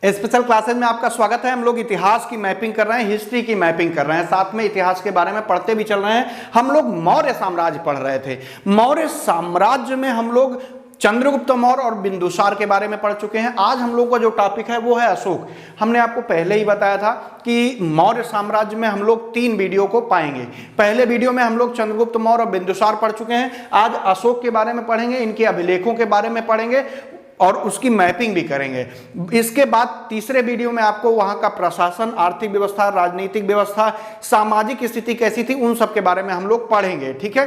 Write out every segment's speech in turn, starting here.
Special classes में आपका स्वागत है। हम लोग इतिहास की मैपिंग कर रहे हैं, हिस्ट्री की मैपिंग कर रहे हैं, साथ में इतिहास के बारे में पढ़ते भी चल रहे हैं। हम लोग मौर्य साम्राज्य पढ़ रहे थे। मौर्य साम्राज्य में हम लोग चंद्रगुप्त मौर्य और बिंदुसार के बारे में पढ़ चुके हैं। आज हम लोग का जो टॉपिक है वो है अशोक। हमने आपको पहले ही बताया था कि मौर्य साम्राज्य में हम लोग 3 वीडियो को पाएंगे। पहले वीडियो में हम लोग चंद्रगुप्त मौर्य और बिंदुसार पढ़ चुके हैं। आज अशोक के बारे में पढ़ेंगे, इनके अभिलेखों के बारे में पढ़ेंगे और उसकी मैपिंग भी करेंगे। इसके बाद तीसरे वीडियो में आपको वहां का प्रशासन, आर्थिक व्यवस्था, राजनीतिक व्यवस्था, सामाजिक स्थिति कैसी थी, उन सब के बारे में हम लोग पढ़ेंगे। ठीक है,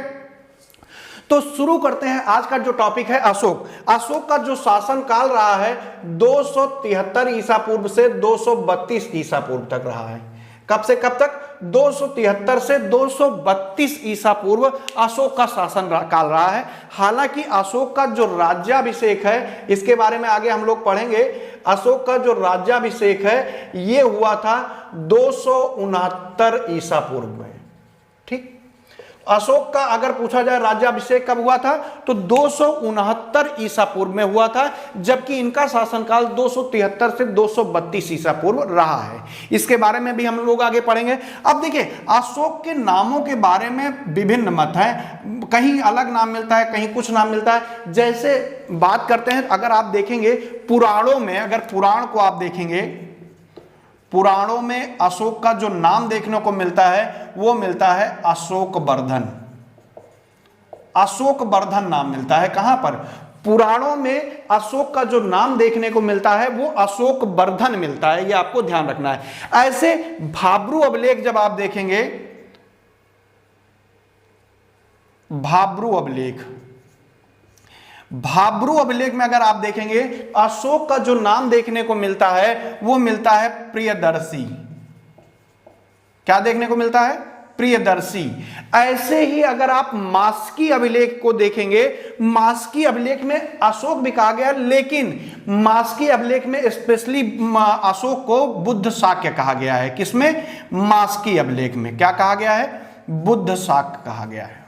तो शुरू करते हैं। आज का जो टॉपिक है अशोक। अशोक का जो शासन काल रहा है 273 ईसा पूर्व से 232 ईसा पूर्व तक रहा है। कब से कब तक? 273 से 232 ईसा पूर्व अशोक का शासन काल रहा है। हालांकि अशोक का जो राज्याभिषेक है, इसके बारे में आगे हम लोग पढ़ेंगे। अशोक का जो राज्याभिषेक है ये हुआ था 269 ईसा पूर्व में। ठीक, अशोक का अगर पूछा जाए राज्याभिषेक कब हुआ था तो 269 ईसा पूर्व में हुआ था, जबकि इनका शासनकाल 273 से 232 ईसा पूर्व रहा है। इसके बारे में भी हम लोग आगे पढ़ेंगे। अब देखिए, अशोक के नामों के बारे में विभिन्न मत हैं। कहीं अलग नाम मिलता है, कहीं कुछ नाम मिलता है। जैसे बात करते हैं, अगर आप देखेंगे पुराणों में, अगर पुराण को आप देखेंगे, पुराणों में अशोक का जो नाम देखने को मिलता है वो मिलता है अशोक वर्धन। अशोक वर्धन नाम मिलता है। कहां पर? पुराणों में अशोक का जो नाम देखने को मिलता है वो अशोक वर्धन मिलता है। ये आपको ध्यान रखना है। ऐसे भाब्रू अभिलेख जब आप देखेंगे, भाब्रू अभिलेख में अगर आप देखेंगे, अशोक का जो नाम देखने को मिलता है वो मिलता है प्रियदर्शी। क्या देखने को मिलता है? प्रियदर्शी। ऐसे ही अगर आप मास्की अभिलेख को देखेंगे, मास्की अभिलेख में अशोक भी कहा गया, लेकिन मास्की अभिलेख में स्पेशली अशोक को बुद्ध शाक्य कहा गया है। किसमें? मास्की अभिलेख में क्या कहा गया है? बुद्ध शाक्य कहा गया है।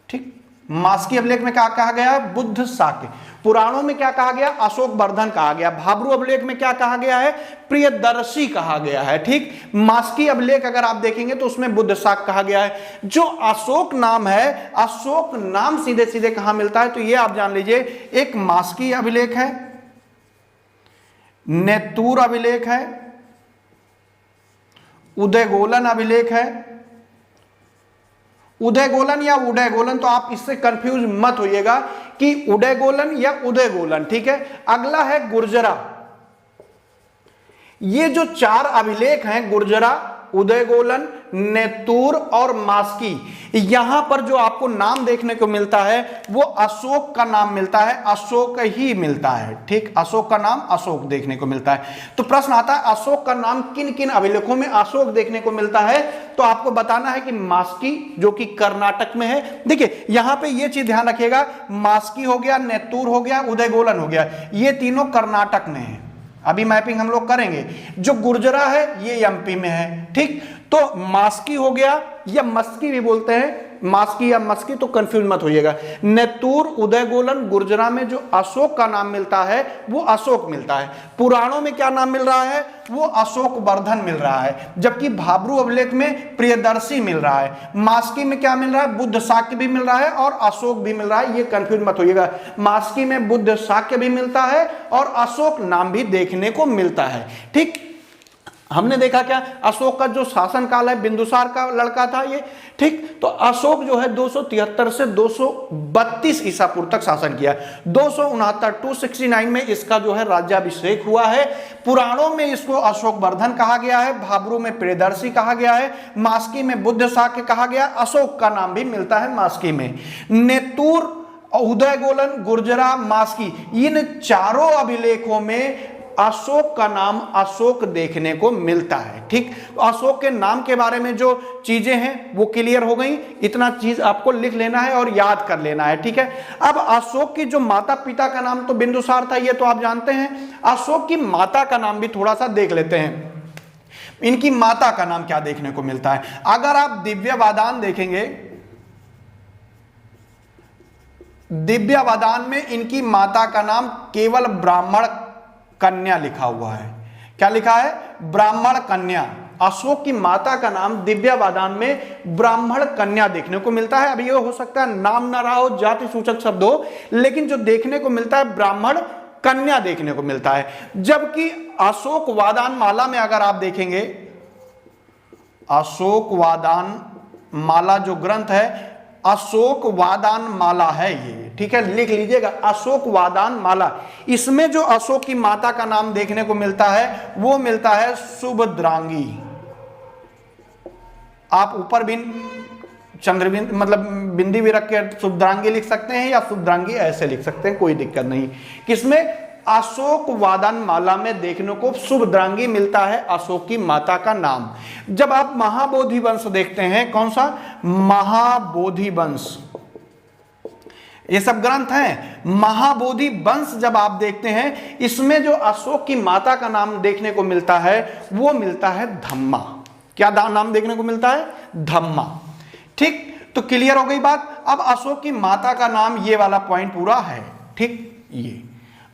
ठीक, मास्की अभिलेख में क्या कहा गया है? बुद्ध शाक्य। पुराणों में क्या कहा गया? अशोक वर्धन कहा गया। भाब्रू अभिलेख में क्या कहा गया है? प्रियदर्शी कहा गया है। ठीक, मास्की अभिलेख अगर आप देखेंगे तो उसमें बुद्ध शाक्य कहा गया है। जो अशोक नाम है, अशोक नाम सीधे सीधे कहां मिलता है तो ये आप जान लीजिए, एक मास्की अभिलेख है, नेतूर अभिलेख है, उदयगोलन अभिलेख है। उदयगोलन या उदयगोलन, तो आप इससे कंफ्यूज मत होइएगा कि उदयगोलन या उदयगोलन। ठीक है, अगला है गुर्जरा। ये जो 4 अभिलेख हैं, गुर्जरा, उदयगोलन, नेतूर और मास्की, यहां पर जो आपको नाम देखने को मिलता है वो अशोक का नाम मिलता है, अशोक ही मिलता है। ठीक, अशोक का नाम अशोक देखने को मिलता है। तो प्रश्न आता है अशोक का नाम किन किन अभिलेखों में अशोक देखने को मिलता है, तो आपको बताना है कि मास्की जो कि कर्नाटक में है। देखिए यहां पे ये चीज ध्यान रखिएगा, मास्की हो गया, नेतूर हो गया, उदयगोलन हो गया, ये तीनों कर्नाटक में है। अभी मैपिंग हम लोग करेंगे। जो गुर्जरा है ये एमपी में है। ठीक, तो मास्की हो गया, या मस्की भी बोलते हैं, मास्की या मस्की, तो कंफ्यूज मत होइएगा। नेतूर, उदयगोलन, गुर्जरा में जो अशोक का नाम मिलता है वो अशोक मिलता है। पुराणों में क्या नाम मिल रहा है? वो अशोक वर्धन मिल रहा है, जबकि भाब्रू अभिलेख में प्रियदर्शी मिल रहा है। मास्की में क्या मिल रहा है? बुद्ध शाक्य भी मिल रहा है और अशोक भी मिल रहा है। ये कंफ्यूज मत होइएगा, मास्की में बुद्ध शाक्य भी मिलता है और अशोक नाम भी देखने को मिलता है। ठीक, हमने देखा क्या, अशोक का जो शासन काल है, बिंदुसार का लड़का था ये। ठीक, तो अशोक जो है 273 से 232 ईसा पूर्व तक शासन किया। 269 में इसका जो है राज्याभिषेक हुआ है। पुराणों में इसको अशोक वर्धन कहा गया है, भाब्रू में प्रियदर्शी कहा गया है, मास्की में बुद्ध शाक्य कहा गया, अशोक का नाम भी मिलता है मास्की में। नेतूर, उदयगोलन, गुर्जरा, मास्की, इन चारों अभिलेखों में अशोक का नाम अशोक देखने को मिलता है। ठीक, अशोक के नाम के बारे में जो चीजें हैं वो क्लियर हो गई। इतना चीज आपको लिख लेना है और याद कर लेना है। ठीक है, अब अशोक की जो माता पिता का नाम तो बिंदुसार था, ये तो आप जानते हैं। अशोक की माता का नाम भी थोड़ा सा देख लेते हैं। इनकी माता का नाम क्या देखने को मिलता है? अगर आप दिव्यवादान देखेंगे, दिव्यवादान में इनकी माता का नाम केवल ब्राह्मण कन्या लिखा हुआ है। क्या लिखा है? ब्राह्मण कन्या। अशोक की माता का नाम दिव्यावादान में ब्राह्मण कन्या देखने को मिलता है। अब ये हो सकता है नाम ना रहा हो, जाति सूचक शब्द हो, लेकिन जो देखने को मिलता है ब्राह्मण कन्या देखने को मिलता है। जबकि अशोक वादान माला में अगर आप देखेंगे, अशोक वादान माला जो ग्रंथ है, अशोक वादान माला है ये, ठीक है, लिख लीजिएगा, अशोक वादान माला। इसमें जो अशोक की माता का नाम देखने को मिलता है वो मिलता है सुभद्रांगी। आप ऊपर भी चंद्रबिंद मतलब बिंदी भी रख के सुभद्रांगी लिख सकते हैं या सुभद्रांगी ऐसे लिख सकते हैं, कोई दिक्कत नहीं। किसमें? अशोक वादन माला में देखने को सुभद्रांगी मिलता है, अशोक की माता का नाम। जब आप महाबोधि वंश देखते हैं, कौन सा? महाबोधि वंश, ये सब ग्रंथ हैं। महाबोधि वंश जब आप देखते हैं, इसमें जो अशोक की माता का नाम देखने को मिलता है वो मिलता है धम्मा। क्या नाम देखने को मिलता है? धम्मा। ठीक, तो क्लियर हो गई बात। अब अशोक की माता का नाम, ये वाला पॉइंट पूरा है, ठीक।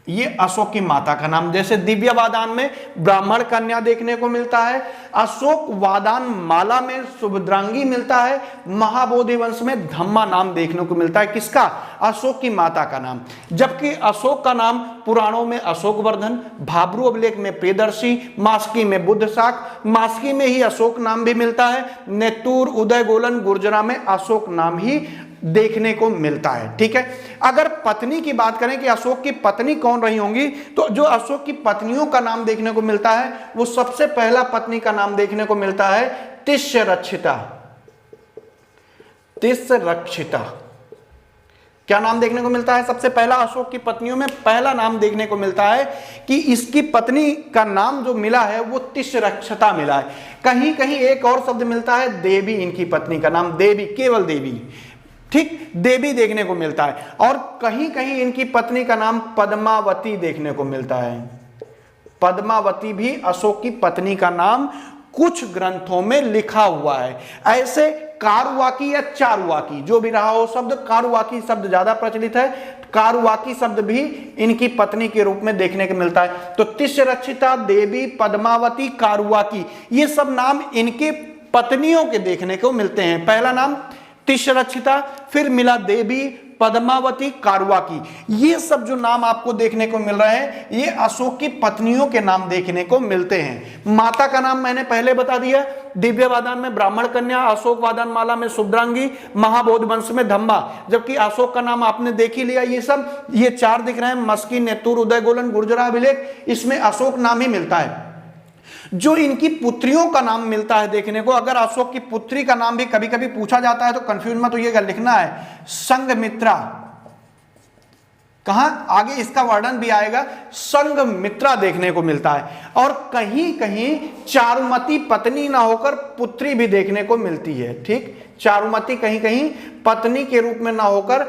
ये अशोक की माता का नाम, जैसे दिव्यवादान में ब्राह्मण कन्या देखने को मिलता है, अशोक वादान माला में सुभद्रांगी मिलता है, महाबोधि वंश में धम्मा नाम देखने को मिलता है। किसका? अशोक की माता का नाम। जबकि अशोक का नाम पुराणों में अशोक वर्धन, भाब्रू अभिलेख में प्रियदर्शी, मास्की में बुद्धशाक, मास्की में ही अशोक नाम भी मिलता है, नेतूर, उदयगोलन, गुर्जरा में अशोक नाम ही देखने को मिलता है। ठीक है, अगर पत्नी की बात करें कि अशोक की पत्नी कौन रही होंगी, तो जो अशोक की पत्नियों का नाम देखने को मिलता है वो सबसे पहला पत्नी का नाम देखने को मिलता है तिष्यरक्षिता। तिष्यरक्षिता क्या नाम देखने को मिलता है? सबसे पहला अशोक की पत्नियों में पहला नाम देखने को मिलता है कि इसकी पत्नी का नाम जो मिला है वो तिष्यरक्षिता मिला है। कहीं कहीं एक और शब्द मिलता है देवी, इनकी पत्नी का नाम देवी, केवल देवी, ठीक, देवी देखने को मिलता है। और कहीं कहीं इनकी पत्नी का नाम पद्मावती देखने को मिलता है। पद्मावती भी अशोक की पत्नी का नाम कुछ ग्रंथों में लिखा हुआ है। ऐसे कारुवाकी या चारुवाकी जो भी रहा हो शब्द, कारुवाकी शब्द ज्यादा प्रचलित है, कारुवाकी शब्द भी इनकी पत्नी के रूप में देखने को मिलता है। तो तिष्यरक्षिता, देवी, पद्मावती, कारुवाकी, ये सब नाम इनके पत्नियों के देखने को मिलते हैं। पहला नाम तिष्यरक्षिता, फिर मिला देवी, पद्मावती, कारुवाकी, ये सब जो नाम आपको देखने को मिल रहे हैं ये अशोक की पत्नियों के नाम देखने को मिलते हैं। माता का नाम मैंने पहले बता दिया, दिव्यवादान में ब्राह्मण कन्या, अशोक वादान माला में सुभद्रांगी, महाबोधि वंश में धम्मा। जबकि अशोक का नाम आपने देख ही लिया, ये सब ये चार दिख रहे हैं, मस्की, नेतुर, उदयगोलन, गुर्जरा अभिलेख, इसमें अशोक नाम ही मिलता है। जो इनकी पुत्रियों का नाम मिलता है देखने को, अगर अशोक की पुत्री का नाम भी कभी कभी पूछा जाता है तो कंफ्यूज मत होइएगा, लिखना है संघमित्रा। कहां आगे इसका वर्णन भी आएगा, संघमित्रा देखने को मिलता है। और कहीं कहीं चारुमती पत्नी ना होकर पुत्री भी देखने को मिलती है। ठीक, चारुमती कहीं कहीं पत्नी के रूप में ना होकर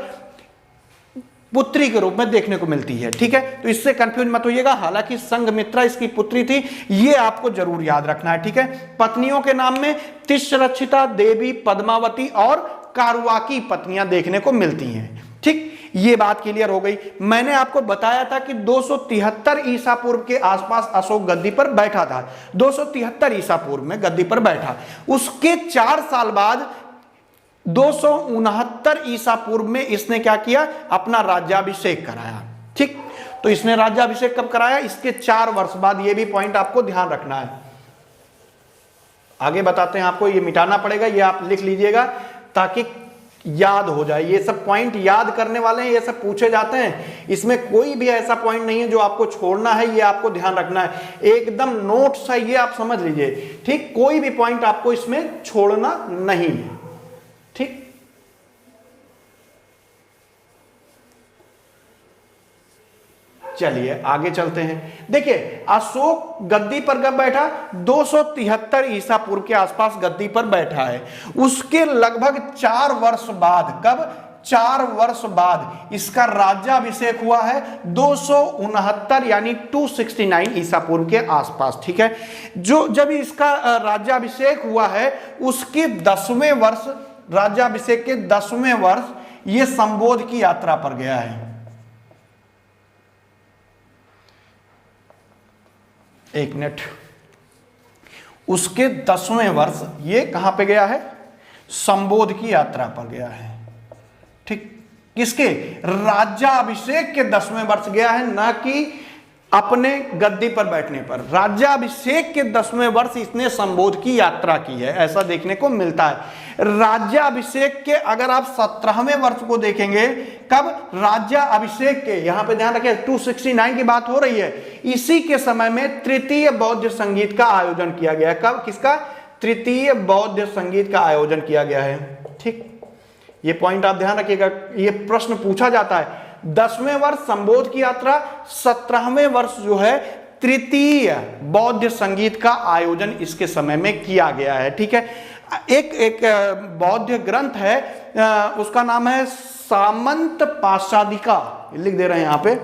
पुत्री के रूप में देखने को मिलती है। ठीक है, तो इससे कंफ्यूज मत होइएगा। हालांकि संघमित्रा इसकी पुत्री थी, ये आपको जरूर याद रखना है। ठीक है, पत्नियों के नाम में तिष्यरक्षिता, देवी, पद्मावती और कारुवाकी पत्नियां देखने को मिलती हैं। ठीक, ये बात क्लियर हो गई। मैंने आपको बताया था कि 273 ईसा पूर्व के आसपास अशोक गद्दी पर बैठा था। 273 ईसा पूर्व में गद्दी पर बैठा, उसके 4 साल बाद 269 ईसा पूर्व में इसने क्या किया? अपना राज्याभिषेक कराया। ठीक, तो इसने राज्याभिषेक कब कराया? इसके 4 वर्ष बाद। ये भी पॉइंट आपको ध्यान रखना है। आगे बताते हैं आपको, ये मिटाना पड़ेगा, ये आप लिख लीजिएगा ताकि याद हो जाए। ये सब पॉइंट याद करने वाले हैं, ये सब पूछे जाते हैं, इसमें कोई भी ऐसा पॉइंट नहीं है जो आपको छोड़ना है, ये आपको ध्यान रखना है। एकदम नोट्स है, ये आप समझ लीजिए। ठीक, कोई भी पॉइंट आपको इसमें छोड़ना नहीं है। ठीक, चलिए आगे चलते हैं। देखिए अशोक गद्दी पर कब बैठा? 273 ईसा पूर्व के आसपास गद्दी पर बैठा है। उसके लगभग 4 वर्ष बाद, कब? 4 वर्ष बाद इसका राज्याभिषेक हुआ है 269 यानी 269 ईसा पूर्व के आसपास। ठीक है, जो जब इसका राज्याभिषेक हुआ है उसके 10वें वर्ष, राज्याभिषेक के 10वें वर्ष ये संबोध की यात्रा पर गया है। एक मिनट, उसके 10वें वर्ष ये कहां पे गया है, संबोध की यात्रा पर गया है। ठीक, किसके, राज्याभिषेक के 10वें वर्ष गया है, ना कि अपने गद्दी पर बैठने पर। राज्याभिषेक के 10वें वर्ष इसने संबोध की यात्रा की है, ऐसा देखने को मिलता है। राज्याभिषेक के अगर आप 17वें वर्ष को देखेंगे, कब, राज्याभिषेक के, यहां पे ध्यान रखें 269 की बात हो रही है, इसी के समय में तृतीय बौद्ध संगीत का आयोजन किया गया। कब, किसका, तृतीय बौद्ध संगीत का आयोजन किया गया है। ठीक, ये पॉइंट आप ध्यान रखिएगा, ये प्रश्न पूछा जाता है। 10वें वर्ष संबोध की यात्रा, 17वें वर्ष जो है तृतीय बौद्ध संगीत का आयोजन इसके समय में किया गया है। ठीक है, एक बौद्ध ग्रंथ है, उसका नाम है सामंत पाशादिका, लिख दे रहे हैं यहां पे,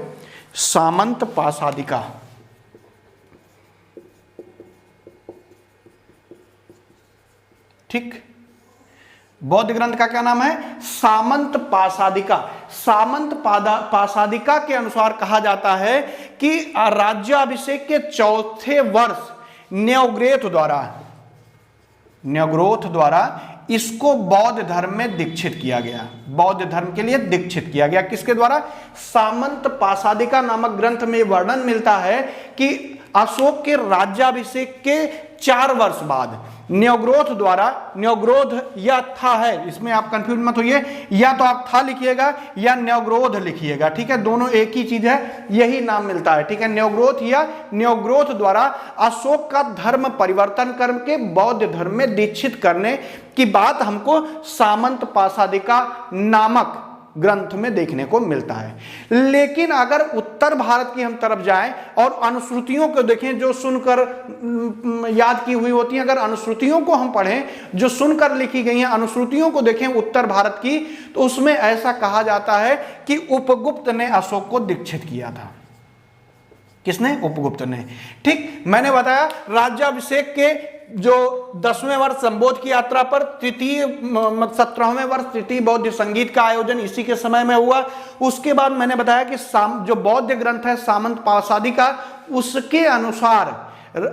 सामंत पाशादिका। ठीक, बौद्ध ग्रंथ का क्या नाम है, सामंत पाशादिका। सामंत पाशादिका के अनुसार कहा जाता है कि राज्याभिषेक के 4थे वर्ष न्योग्रोथ द्वारा इसको बौद्ध धर्म में दीक्षित किया गया, बौद्ध धर्म के लिए दीक्षित किया गया। किसके द्वारा, सामंत पाशादिका नामक ग्रंथ में वर्णन मिलता है कि अशोक के राज्याभिषेक के 4 वर्ष बाद न्योग्रोथ द्वारा, न्योग्रोध या था है, इसमें आप कंफ्यूज मत होइए, या तो आप था लिखिएगा या न्योग्रोध लिखिएगा। ठीक है, दोनों एक ही चीज है, यही नाम मिलता है। ठीक है, न्योग्रोथ या न्योग्रोथ द्वारा अशोक का धर्म परिवर्तन करके बौद्ध धर्म में दीक्षित करने की बात हमको सामंत पाशादिका नामक ग्रंथ में देखने को मिलता है। लेकिन अगर उत्तर भारत की हम तरफ जाएं और अनुश्रुतियों को देखें जो सुनकर याद की हुई होती हैं, अगर अनुश्रुतियों को हम पढ़ें जो सुनकर लिखी गई हैं, अनुश्रुतियों को देखें उत्तर भारत की, तो उसमें ऐसा कहा जाता है कि उपगुप्त ने अशोक को दीक्षित किया था। किसने, उपगुप्त ने। ठीक, मैंने बताया राज्याभिषेक के जो 10वें वर्ष संबोध की यात्रा पर 17वें वर्ष तृतीय बौद्ध संगीत का आयोजन इसी के समय में हुआ। उसके बाद मैंने बताया कि जो बौद्ध ग्रंथ है सामंत पाशादिका, उसके अनुसार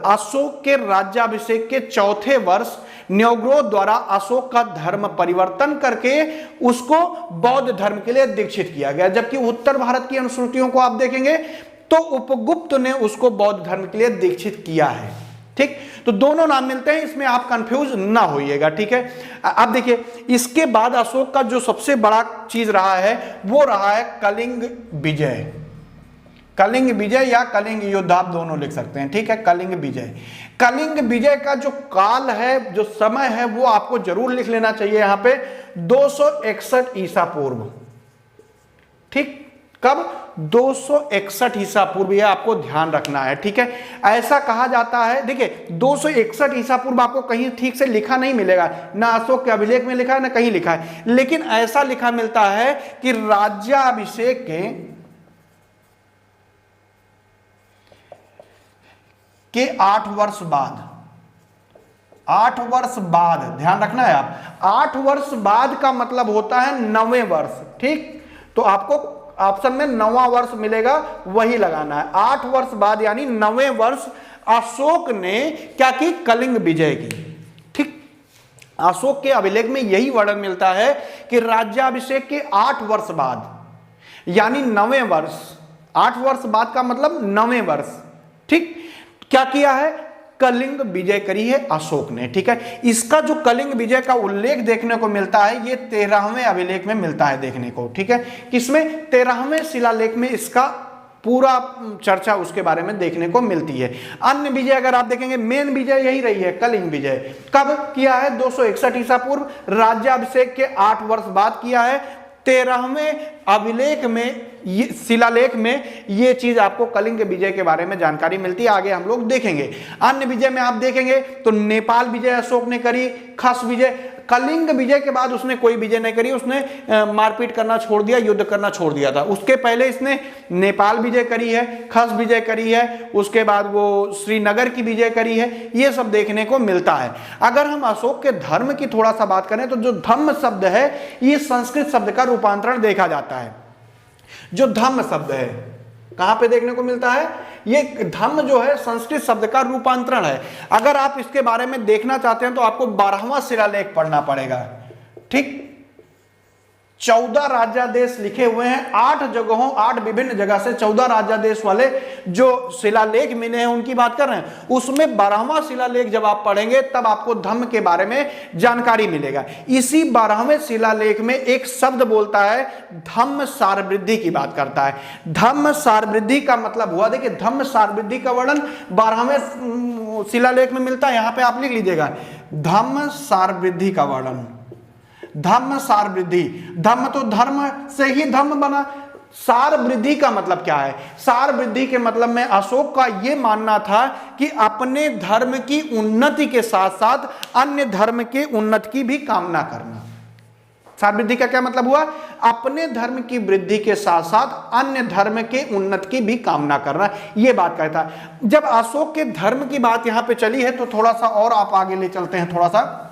अशोक के राज्याभिषेक के 4थे वर्ष न्योग्रोध द्वारा अशोक का धर्म परिवर्तन करके उसको बौद्ध धर्म के लिए दीक्षित किया गया। जबकि उत्तर भारत की अनुश्रुतियों को आप देखेंगे तो उपगुप्त ने उसको बौद्ध धर्म के लिए दीक्षित किया है। ठीक, तो दोनों नाम मिलते हैं, इसमें आप कंफ्यूज ना होइएगा। ठीक है, अब देखिए इसके बाद अशोक का जो सबसे बड़ा चीज रहा है वो रहा है कलिंग विजय। कलिंग विजय या कलिंग युद्ध आप दोनों लिख सकते हैं। ठीक है, कलिंग विजय। कलिंग विजय का जो काल है, जो समय है, वो आपको जरूर लिख लेना चाहिए यहां पे, 261 ईसा पूर्व। ठीक, कब, 261 ईसा पूर्व, यह आपको ध्यान रखना है। ठीक है, ऐसा कहा जाता है, देखिए 261 ईसा पूर्व आपको कहीं ठीक से लिखा नहीं मिलेगा, ना अशोक के अभिलेख में लिखा है ना कहीं लिखा है, लेकिन ऐसा लिखा मिलता है कि राज्याभिषेक के 8 वर्ष बाद, 8 वर्ष बाद, ध्यान रखना है आप, 8 वर्ष बाद का मतलब होता है 9वें वर्ष। ठीक, तो आपको ऑप्शन में 9वां वर्ष मिलेगा, वही लगाना है। 8 वर्ष बाद यानी 9वें वर्ष अशोक ने क्या की, कलिंग विजय की। ठीक, अशोक के अभिलेख में यही वर्णन मिलता है कि राज्याभिषेक के 8 वर्ष बाद यानी 9वें वर्ष, 8 वर्ष बाद का मतलब 9वें वर्ष। ठीक, क्या किया है, कलिंग विजय करी है अशोक ने। ठीक है, इसका जो कलिंग विजय का उल्लेख देखने को मिलता है ये 13वें अभिलेख में मिलता है देखने को। ठीक है, किसमें, 13वें शिलालेख में इसका पूरा चर्चा उसके बारे में देखने को मिलती है। अन्य विजय अगर आप देखेंगे, मेन विजय यही रही है, कलिंग विजय। कब किया है, 261 ईसा पूर्व, राज्याभिषेक के 8 वर्ष बाद किया है। 13वें अभिलेख में, ये शिलालेख में ये चीज आपको कलिंग विजय के बारे में जानकारी मिलती है, आगे हम लोग देखेंगे। अन्य विजय में आप देखेंगे तो नेपाल विजय अशोक ने करी, खस विजय। कलिंग विजय के बाद उसने कोई विजय नहीं करी, उसने मारपीट करना छोड़ दिया, युद्ध करना छोड़ दिया था। उसके पहले इसने नेपाल विजय करी है, खस विजय करी है, उसके बाद वो श्रीनगर की विजय करी है, ये सब देखने को मिलता है। अगर हम अशोक के धर्म की थोड़ा सा बात करें तो जो धम्म शब्द है ये संस्कृत शब्द का रूपांतरण देखा जाता है। जो धम्म शब्द है कहां पे देखने को मिलता है, ये धम्म जो है संस्कृत शब्द का रूपांतरण है। अगर आप इसके बारे में देखना चाहते हैं तो आपको 12वां शिलालेख पढ़ना पड़ेगा। ठीक, 14 राज्यादेश लिखे हुए हैं, 8 जगहों, 8 विभिन्न जगह से 14 राज्यादेश वाले जो शिलालेख मिले हैं उनकी बात कर रहे हैं। उसमें 12वां शिलालेख जब आप पढ़ेंगे तब आपको धम्म के बारे में जानकारी मिलेगा। इसी 12वें शिलालेख में एक शब्द बोलता है, धम्म सारवृद्धि की बात करता है। धम्म सारवृद्धि का मतलब हुआ, देखिए धम्म सारवृद्धि का वर्णन 12वें शिलालेख में मिलता है। यहां पर आप लिख लीजिएगा, धम्म सारवृद्धि का वर्णन। धम्म सार वृद्धि, धम्म तो धर्म से ही धम्म बना, सार वृद्धि का मतलब क्या है? सार वृद्धि के मतलब में अशोक का यह मानना था कि अपने धर्म की उन्नति के साथ साथ अन्य धर्म के उन्नति की भी कामना करना। सार वृद्धि का क्या मतलब हुआ? अपने धर्म की वृद्धि के साथ साथ अन्य धर्म के उन्नति की भी कामना करना, यह बात कहता है। जब अशोक के धर्म की बात यहां पे चली है तो थोड़ा सा और आप आगे ले चलते हैं थोड़ा सा।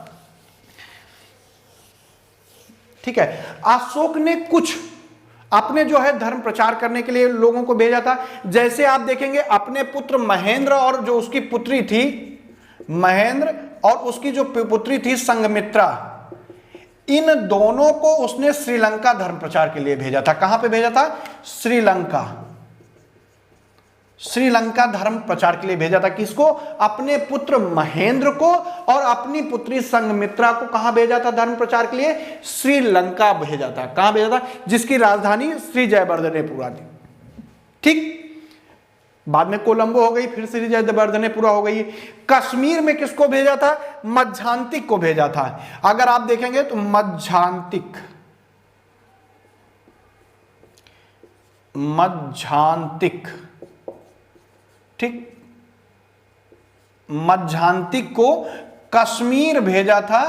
ठीक है, अशोक ने कुछ अपने जो है धर्म प्रचार करने के लिए लोगों को भेजा था। जैसे आप देखेंगे अपने पुत्र महेंद्र और जो उसकी पुत्री थी महेंद्र और उसकी जो पुत्री थी संघमित्रा, इन दोनों को उसने श्रीलंका धर्म प्रचार के लिए भेजा था। कहां पे भेजा था? श्रीलंका। श्रीलंका धर्म प्रचार के लिए भेजा था। किसको? अपने पुत्र महेंद्र को और अपनी पुत्री संघमित्रा को कहां भेजा था धर्म प्रचार के लिए? श्रीलंका भेजा था। कहां भेजा था? जिसकी राजधानी श्री जयवर्धनेपुरा थी। ठीक, बाद में कोलंबो हो गई, फिर श्री जयवर्धनेपुरा हो गई। कश्मीर में किसको भेजा था? मध्यांतिक को भेजा था। अगर आप देखेंगे तो मध्यांतिक, ठीक, मध्यांतिक को कश्मीर भेजा था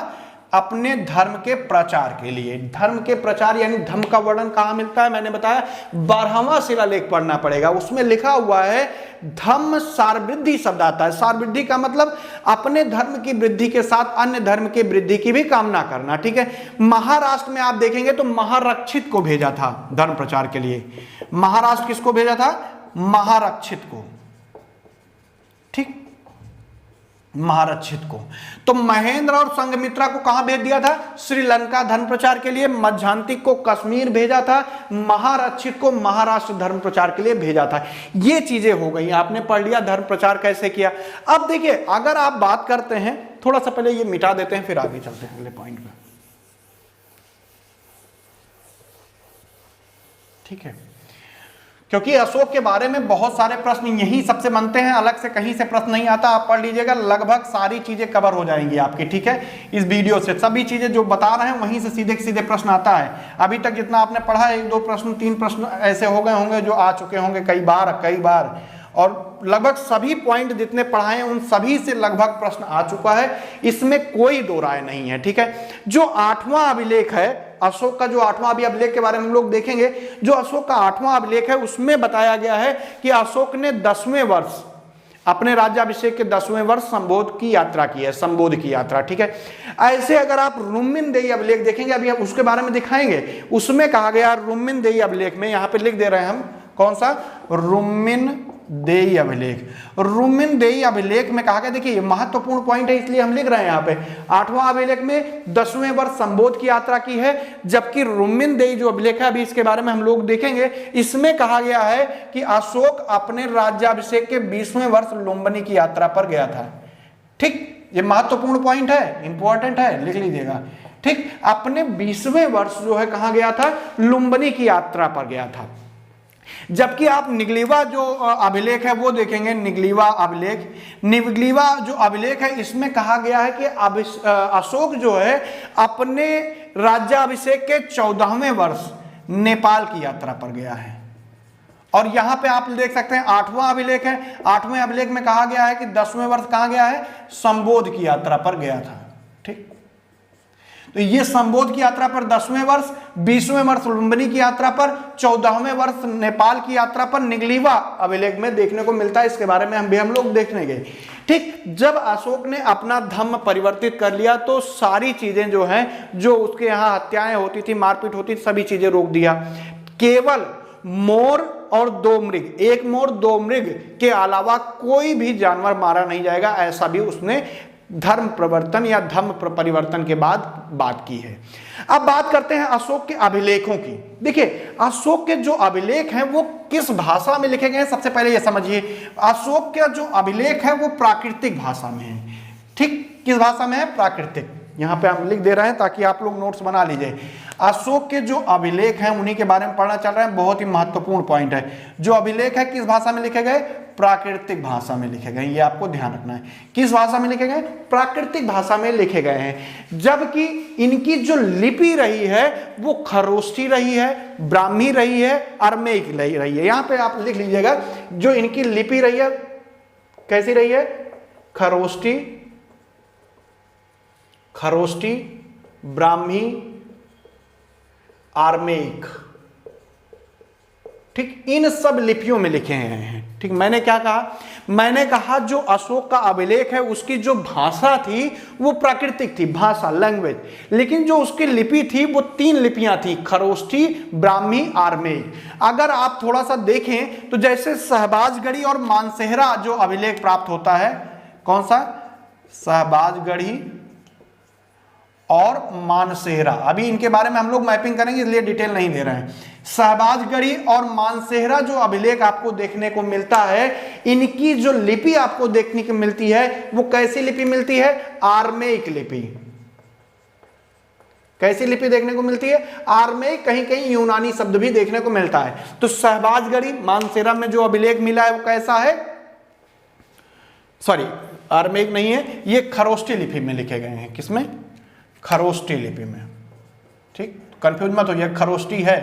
अपने धर्म के प्रचार के लिए। धर्म के प्रचार यानी धम्म का वर्णन कहां मिलता है? मैंने बताया 12वां शिलालेख पढ़ना पड़ेगा। उसमें लिखा हुआ है धम्म सारवृद्धि शब्द आता है। सारवृद्धि का मतलब अपने धर्म की वृद्धि के साथ अन्य धर्म की वृद्धि की भी कामना करना। ठीक है, महाराष्ट्र में आप देखेंगे तो महारक्षित को भेजा था धर्म प्रचार के लिए। महाराष्ट्र किसको भेजा था? महारक्षित को। ठीक, महारक्षित को। तो महेंद्र और संघमित्रा को कहां भेज दिया था? श्रीलंका धर्म प्रचार के लिए। मध्यांतिक को कश्मीर भेजा था, महारक्षित को महाराष्ट्र धर्म प्रचार के लिए भेजा था। ये चीजें हो गई, आपने पढ़ लिया धर्म प्रचार कैसे किया। अब देखिए अगर आप बात करते हैं, थोड़ा सा पहले ये मिटा देते हैं फिर आगे चलते हैं अगले पॉइंट पे। ठीक है, क्योंकि अशोक के बारे में बहुत सारे प्रश्न यही सबसे बनते हैं, अलग से कहीं से प्रश्न नहीं आता। आप पढ़ लीजिएगा, लगभग सारी चीजें कवर हो जाएंगी आपकी। ठीक है, इस वीडियो से सभी चीजें जो बता रहे हैं वहीं से सीधे सीधे प्रश्न आता है। अभी तक जितना आपने पढ़ा है, 1-2 प्रश्न 3 प्रश्न ऐसे हो गए होंगे जो आ चुके होंगे कई बार, और लगभग सभी पॉइंट जितने पढ़ाए हैं उन सभी से लगभग प्रश्न आ चुका है, इसमें कोई दो राय नहीं है। ठीक है, जो 8वां अभिलेख है अशोक का, जो 8वां अभिलेख के बारे में हम लोग देखेंगे, जो अशोक का 8वां अभिलेख है उसमें बताया गया है कि अशोक ने 10वें वर्ष अपने राज्याभिषेक के 10वें वर्ष संबोध की यात्रा की है, संबोध की यात्रा। ठीक है, ऐसे अगर आप रुम्मिनदेही अभिलेख देखेंगे, अभी हम उसके बारे में दिखाएंगे, उसमें कहा गया रुम्मिनदेही अभिलेख में, यहां पे लिख दे रहे हैं हम, कौन सा? रुम्मिनदेही अभिलेख। रुम्मिनदेही अभिलेख में कहा गया, देखिए ये महत्वपूर्ण पॉइंट है इसलिए हम लिख रहे हैं यहाँ पे, 8वां अभिलेख में 10वें वर्ष संबोध की यात्रा की है, जबकि रुम्मिनदेही जो अभिलेख है अभी इसके बारे में हम लोग देखेंगे, इसमें कहा गया है कि अशोक अपने राज्याभिषेक के 20वें वर्ष लुम्बिनी की यात्रा पर गया था। ठीक, ये महत्वपूर्ण पॉइंट है, इंपॉर्टेंट है, लिख लीजिएगा। ठीक, अपने 20वें वर्ष जो है कहां गया था? लुम्बिनी की यात्रा पर गया था। जबकि आप निगलीवा जो अभिलेख है वो देखेंगे, निगलीवा अभिलेख, निगलीवा जो अभिलेख है इसमें कहा गया है कि अशोक जो है अपने राज्याभिषेक के 14वें वर्ष नेपाल की यात्रा पर गया है। और यहां पे आप देख सकते हैं 8वां अभिलेख है, 8वें अभिलेख में कहा गया है कि 10वें वर्ष कहां गया है? संबोध की यात्रा पर गया था। ठीक, तो ये संबोध की यात्रा पर 10वें वर्ष, 20वें वर्ष लुम्बिनी की यात्रा पर, 14वें वर्ष नेपाल की यात्रा पर निगलीवा अभिलेख में देखने को मिलता है। इसके बारे में हम लोग देखने गए। ठीक, जब अशोक ने अपना धर्म परिवर्तित कर लिया तो सारी चीजें जो हैं, जो उसके यहाँ हत्याएं होती थी, मारपीट होती थी, सभी चीजें रोक दिया। केवल मोर और दो मृग, एक मोर दो मृग के अलावा कोई भी जानवर मारा नहीं जाएगा, ऐसा भी उसने धर्म प्रवर्तन या धर्म परिवर्तन के बाद बात की है। अब बात करते हैं अशोक के अभिलेखों की। देखिए अशोक के जो अभिलेख हैं वो किस भाषा में लिखे गए हैं, सबसे पहले ये समझिए। अशोक के जो अभिलेख है वो प्राकृतिक भाषा में है। ठीक, किस भाषा में है? प्राकृतिक। यहां पे हम लिख दे रहे हैं ताकि आप लोग नोट्स बना लीजिए। अशोक के जो अभिलेख हैं उन्हीं के बारे में पढ़ना चल रहा है, बहुत ही महत्वपूर्ण पॉइंट है। जो अभिलेख है किस भाषा में लिखे गए? प्राकृतिक भाषा में लिखे गए, ये आपको ध्यान रखना है। किस भाषा में लिखे गए? प्राकृतिक भाषा में लिखे गए हैं। जबकि इनकी जो लिपि रही है वो खरोष्ठी रही है, ब्राह्मी रही है, अरमेइक रही है। यहां पे आप लिख लीजिएगा, जो इनकी लिपि रही है कैसी रही है? खरोष्ठी, ब्राह्मी, आर्मेइक। ठीक, इन सब लिपियों में लिखे हैं। ठीक, मैंने क्या कहा? मैंने कहा जो अशोक का अभिलेख है उसकी जो भाषा थी वो प्राकृतिक थी, भाषा, लैंग्वेज। लेकिन जो उसकी लिपि थी वो 3 लिपियां थी, खरोष्ठी, ब्राह्मी, आर्मेइक। अगर आप थोड़ा सा देखें तो जैसे शहबाजगढ़ी और मानसेहरा जो अभिलेख प्राप्त होता है, कौन सा? शहबाजगढ़ी और मानसेहरा। अभी इनके बारे में हम लोग मैपिंग करेंगे इसलिए डिटेल नहीं दे रहे हैं। शहबाजगढ़ी और मानसेहरा जो अभिलेख आपको देखने को मिलता है, इनकी जो लिपि आपको देखने को मिलती है वो कैसी लिपि मिलती है? आर्मेइक लिपि। कैसी लिपि देखने को मिलती है? आर्मेइक, कहीं कहीं यूनानी शब्द भी देखने को मिलता है। तो शहबाजगढ़ी, मानसेहरा में जो अभिलेख मिला है वो कैसा है? सॉरी, आर्मेइक नहीं है, ये खरोष्ठी लिपि में लिखे गए हैं। किसमें? खरोष्ठी लिपि में। ठीक, कंफ्यूज मत होइए, खरोष्ठी है।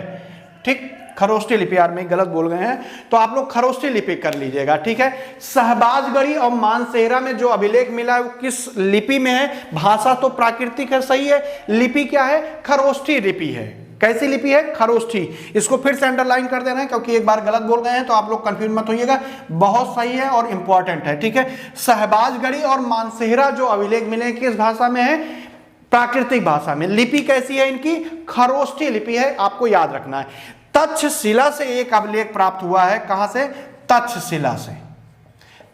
ठीक, खरोष्ठी लिपि, यार मैं गलत बोल गए हैं, तो आप लोग खरोष्ठी लिपि कर लीजिएगा। ठीक है, शहबाजगढ़ी और मानसेहरा में जो अभिलेख मिला है वो किस लिपि में है? भाषा तो प्राकृतिक है, सही है, लिपि क्या है? खरोष्ठी लिपि है। कैसी लिपि है? खरोष्ठी। इसको फिर से अंडरलाइन कर देना है क्योंकि एक बार गलत बोल गए हैं, तो आप लोग कंफ्यूज मत होइएगा, बहुत सही है और इंपॉर्टेंट है। ठीक है, शहबाजगढ़ी और मानसेहरा जो अभिलेख मिले किस भाषा में है? प्राकृतिक भाषा में। लिपि कैसी है इनकी? खरोष्ठी लिपि है, आपको याद रखना है। तक्षशिला से एक अभिलेख प्राप्त हुआ है। कहां से? तक्षशिला से।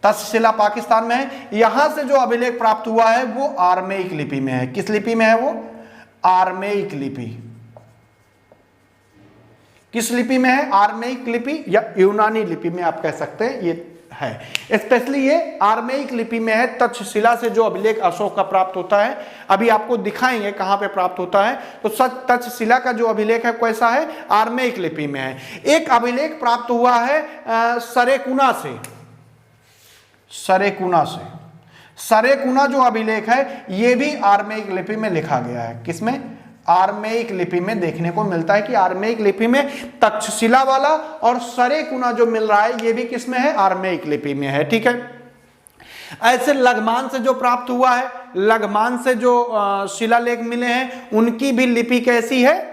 तक्षशिला पाकिस्तान में है। यहां से जो अभिलेख प्राप्त हुआ है वो आर्मेइक लिपि में है। किस लिपि में है वो? आर्मेइक लिपि। किस लिपि में है? आर्मेइक लिपि या यूनानी लिपि में आप कह सकते हैं, ये है। स्पेशली ये आर्मेइक लिपि में है। तक्षशिला से जो अभिलेख अशोक का प्राप्त होता है, अभी आपको दिखाएंगे कहां पे प्राप्त होता है। तो तक्षशिला का जो अभिलेख है कैसा है? आर्मेइक लिपि में है। एक अभिलेख प्राप्त हुआ है सरेकुना से। सरेकुना जो अभिलेख है ये भी आर्मेइक लिपि में लिखा गया है। किसमें? आर्मेइक लिपि में देखने को मिलता है कि आर्मेइक लिपि में तक्षशिला वाला और सरेकुना जो मिल रहा है ये भी किसमें है? आर्मेइक लिपि में है। ठीक है, ऐसे लघमान से जो प्राप्त हुआ है, लघमान से जो शिलालेख मिले हैं उनकी भी लिपि कैसी है?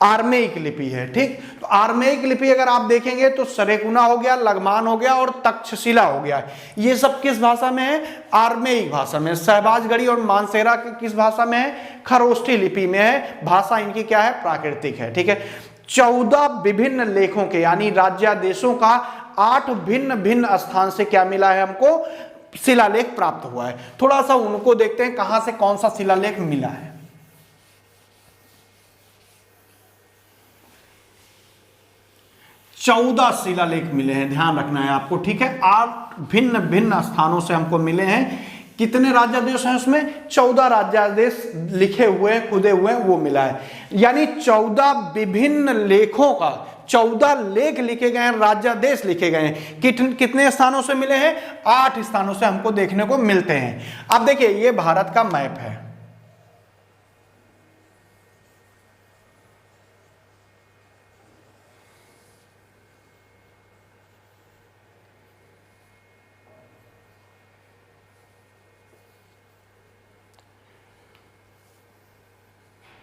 आर्मेइक लिपि है। ठीक, तो आर्मेइक लिपि अगर आप देखेंगे तो सरेकुना हो गया, लघमान हो गया और तक्षशिला हो गया। ये सब किस भाषा में है? आर्मेइक भाषा में। शहबाजगढ़ी और मानसेहरा किस भाषा में है? खरोष्ठी लिपि में है। भाषा इनकी क्या है? प्राकृतिक है। ठीक है, 14 विभिन्न लेखों के यानी राज्यादेशों का 8 भिन्न भिन्न स्थान से क्या मिला है हमको? शिलालेख प्राप्त हुआ है। थोड़ा सा उनको देखते हैं कहां से कौन सा शिलालेख मिला है। 14 शिलालेख मिले हैं, ध्यान रखना है आपको। ठीक है, 8 भिन्न भिन्न स्थानों से हमको मिले हैं। कितने राज्यादेश हैं उसमें? 14 राज्यादेश लिखे हुए, खुदे हुए, वो मिला है। यानी 14 विभिन्न लेखों का 14 लेख लिखे गए हैं, राज्यादेश लिखे गए हैं। कितने स्थानों से मिले हैं? 8 स्थानों से हमको देखने को मिलते हैं। अब देखिए ये भारत का मैप है।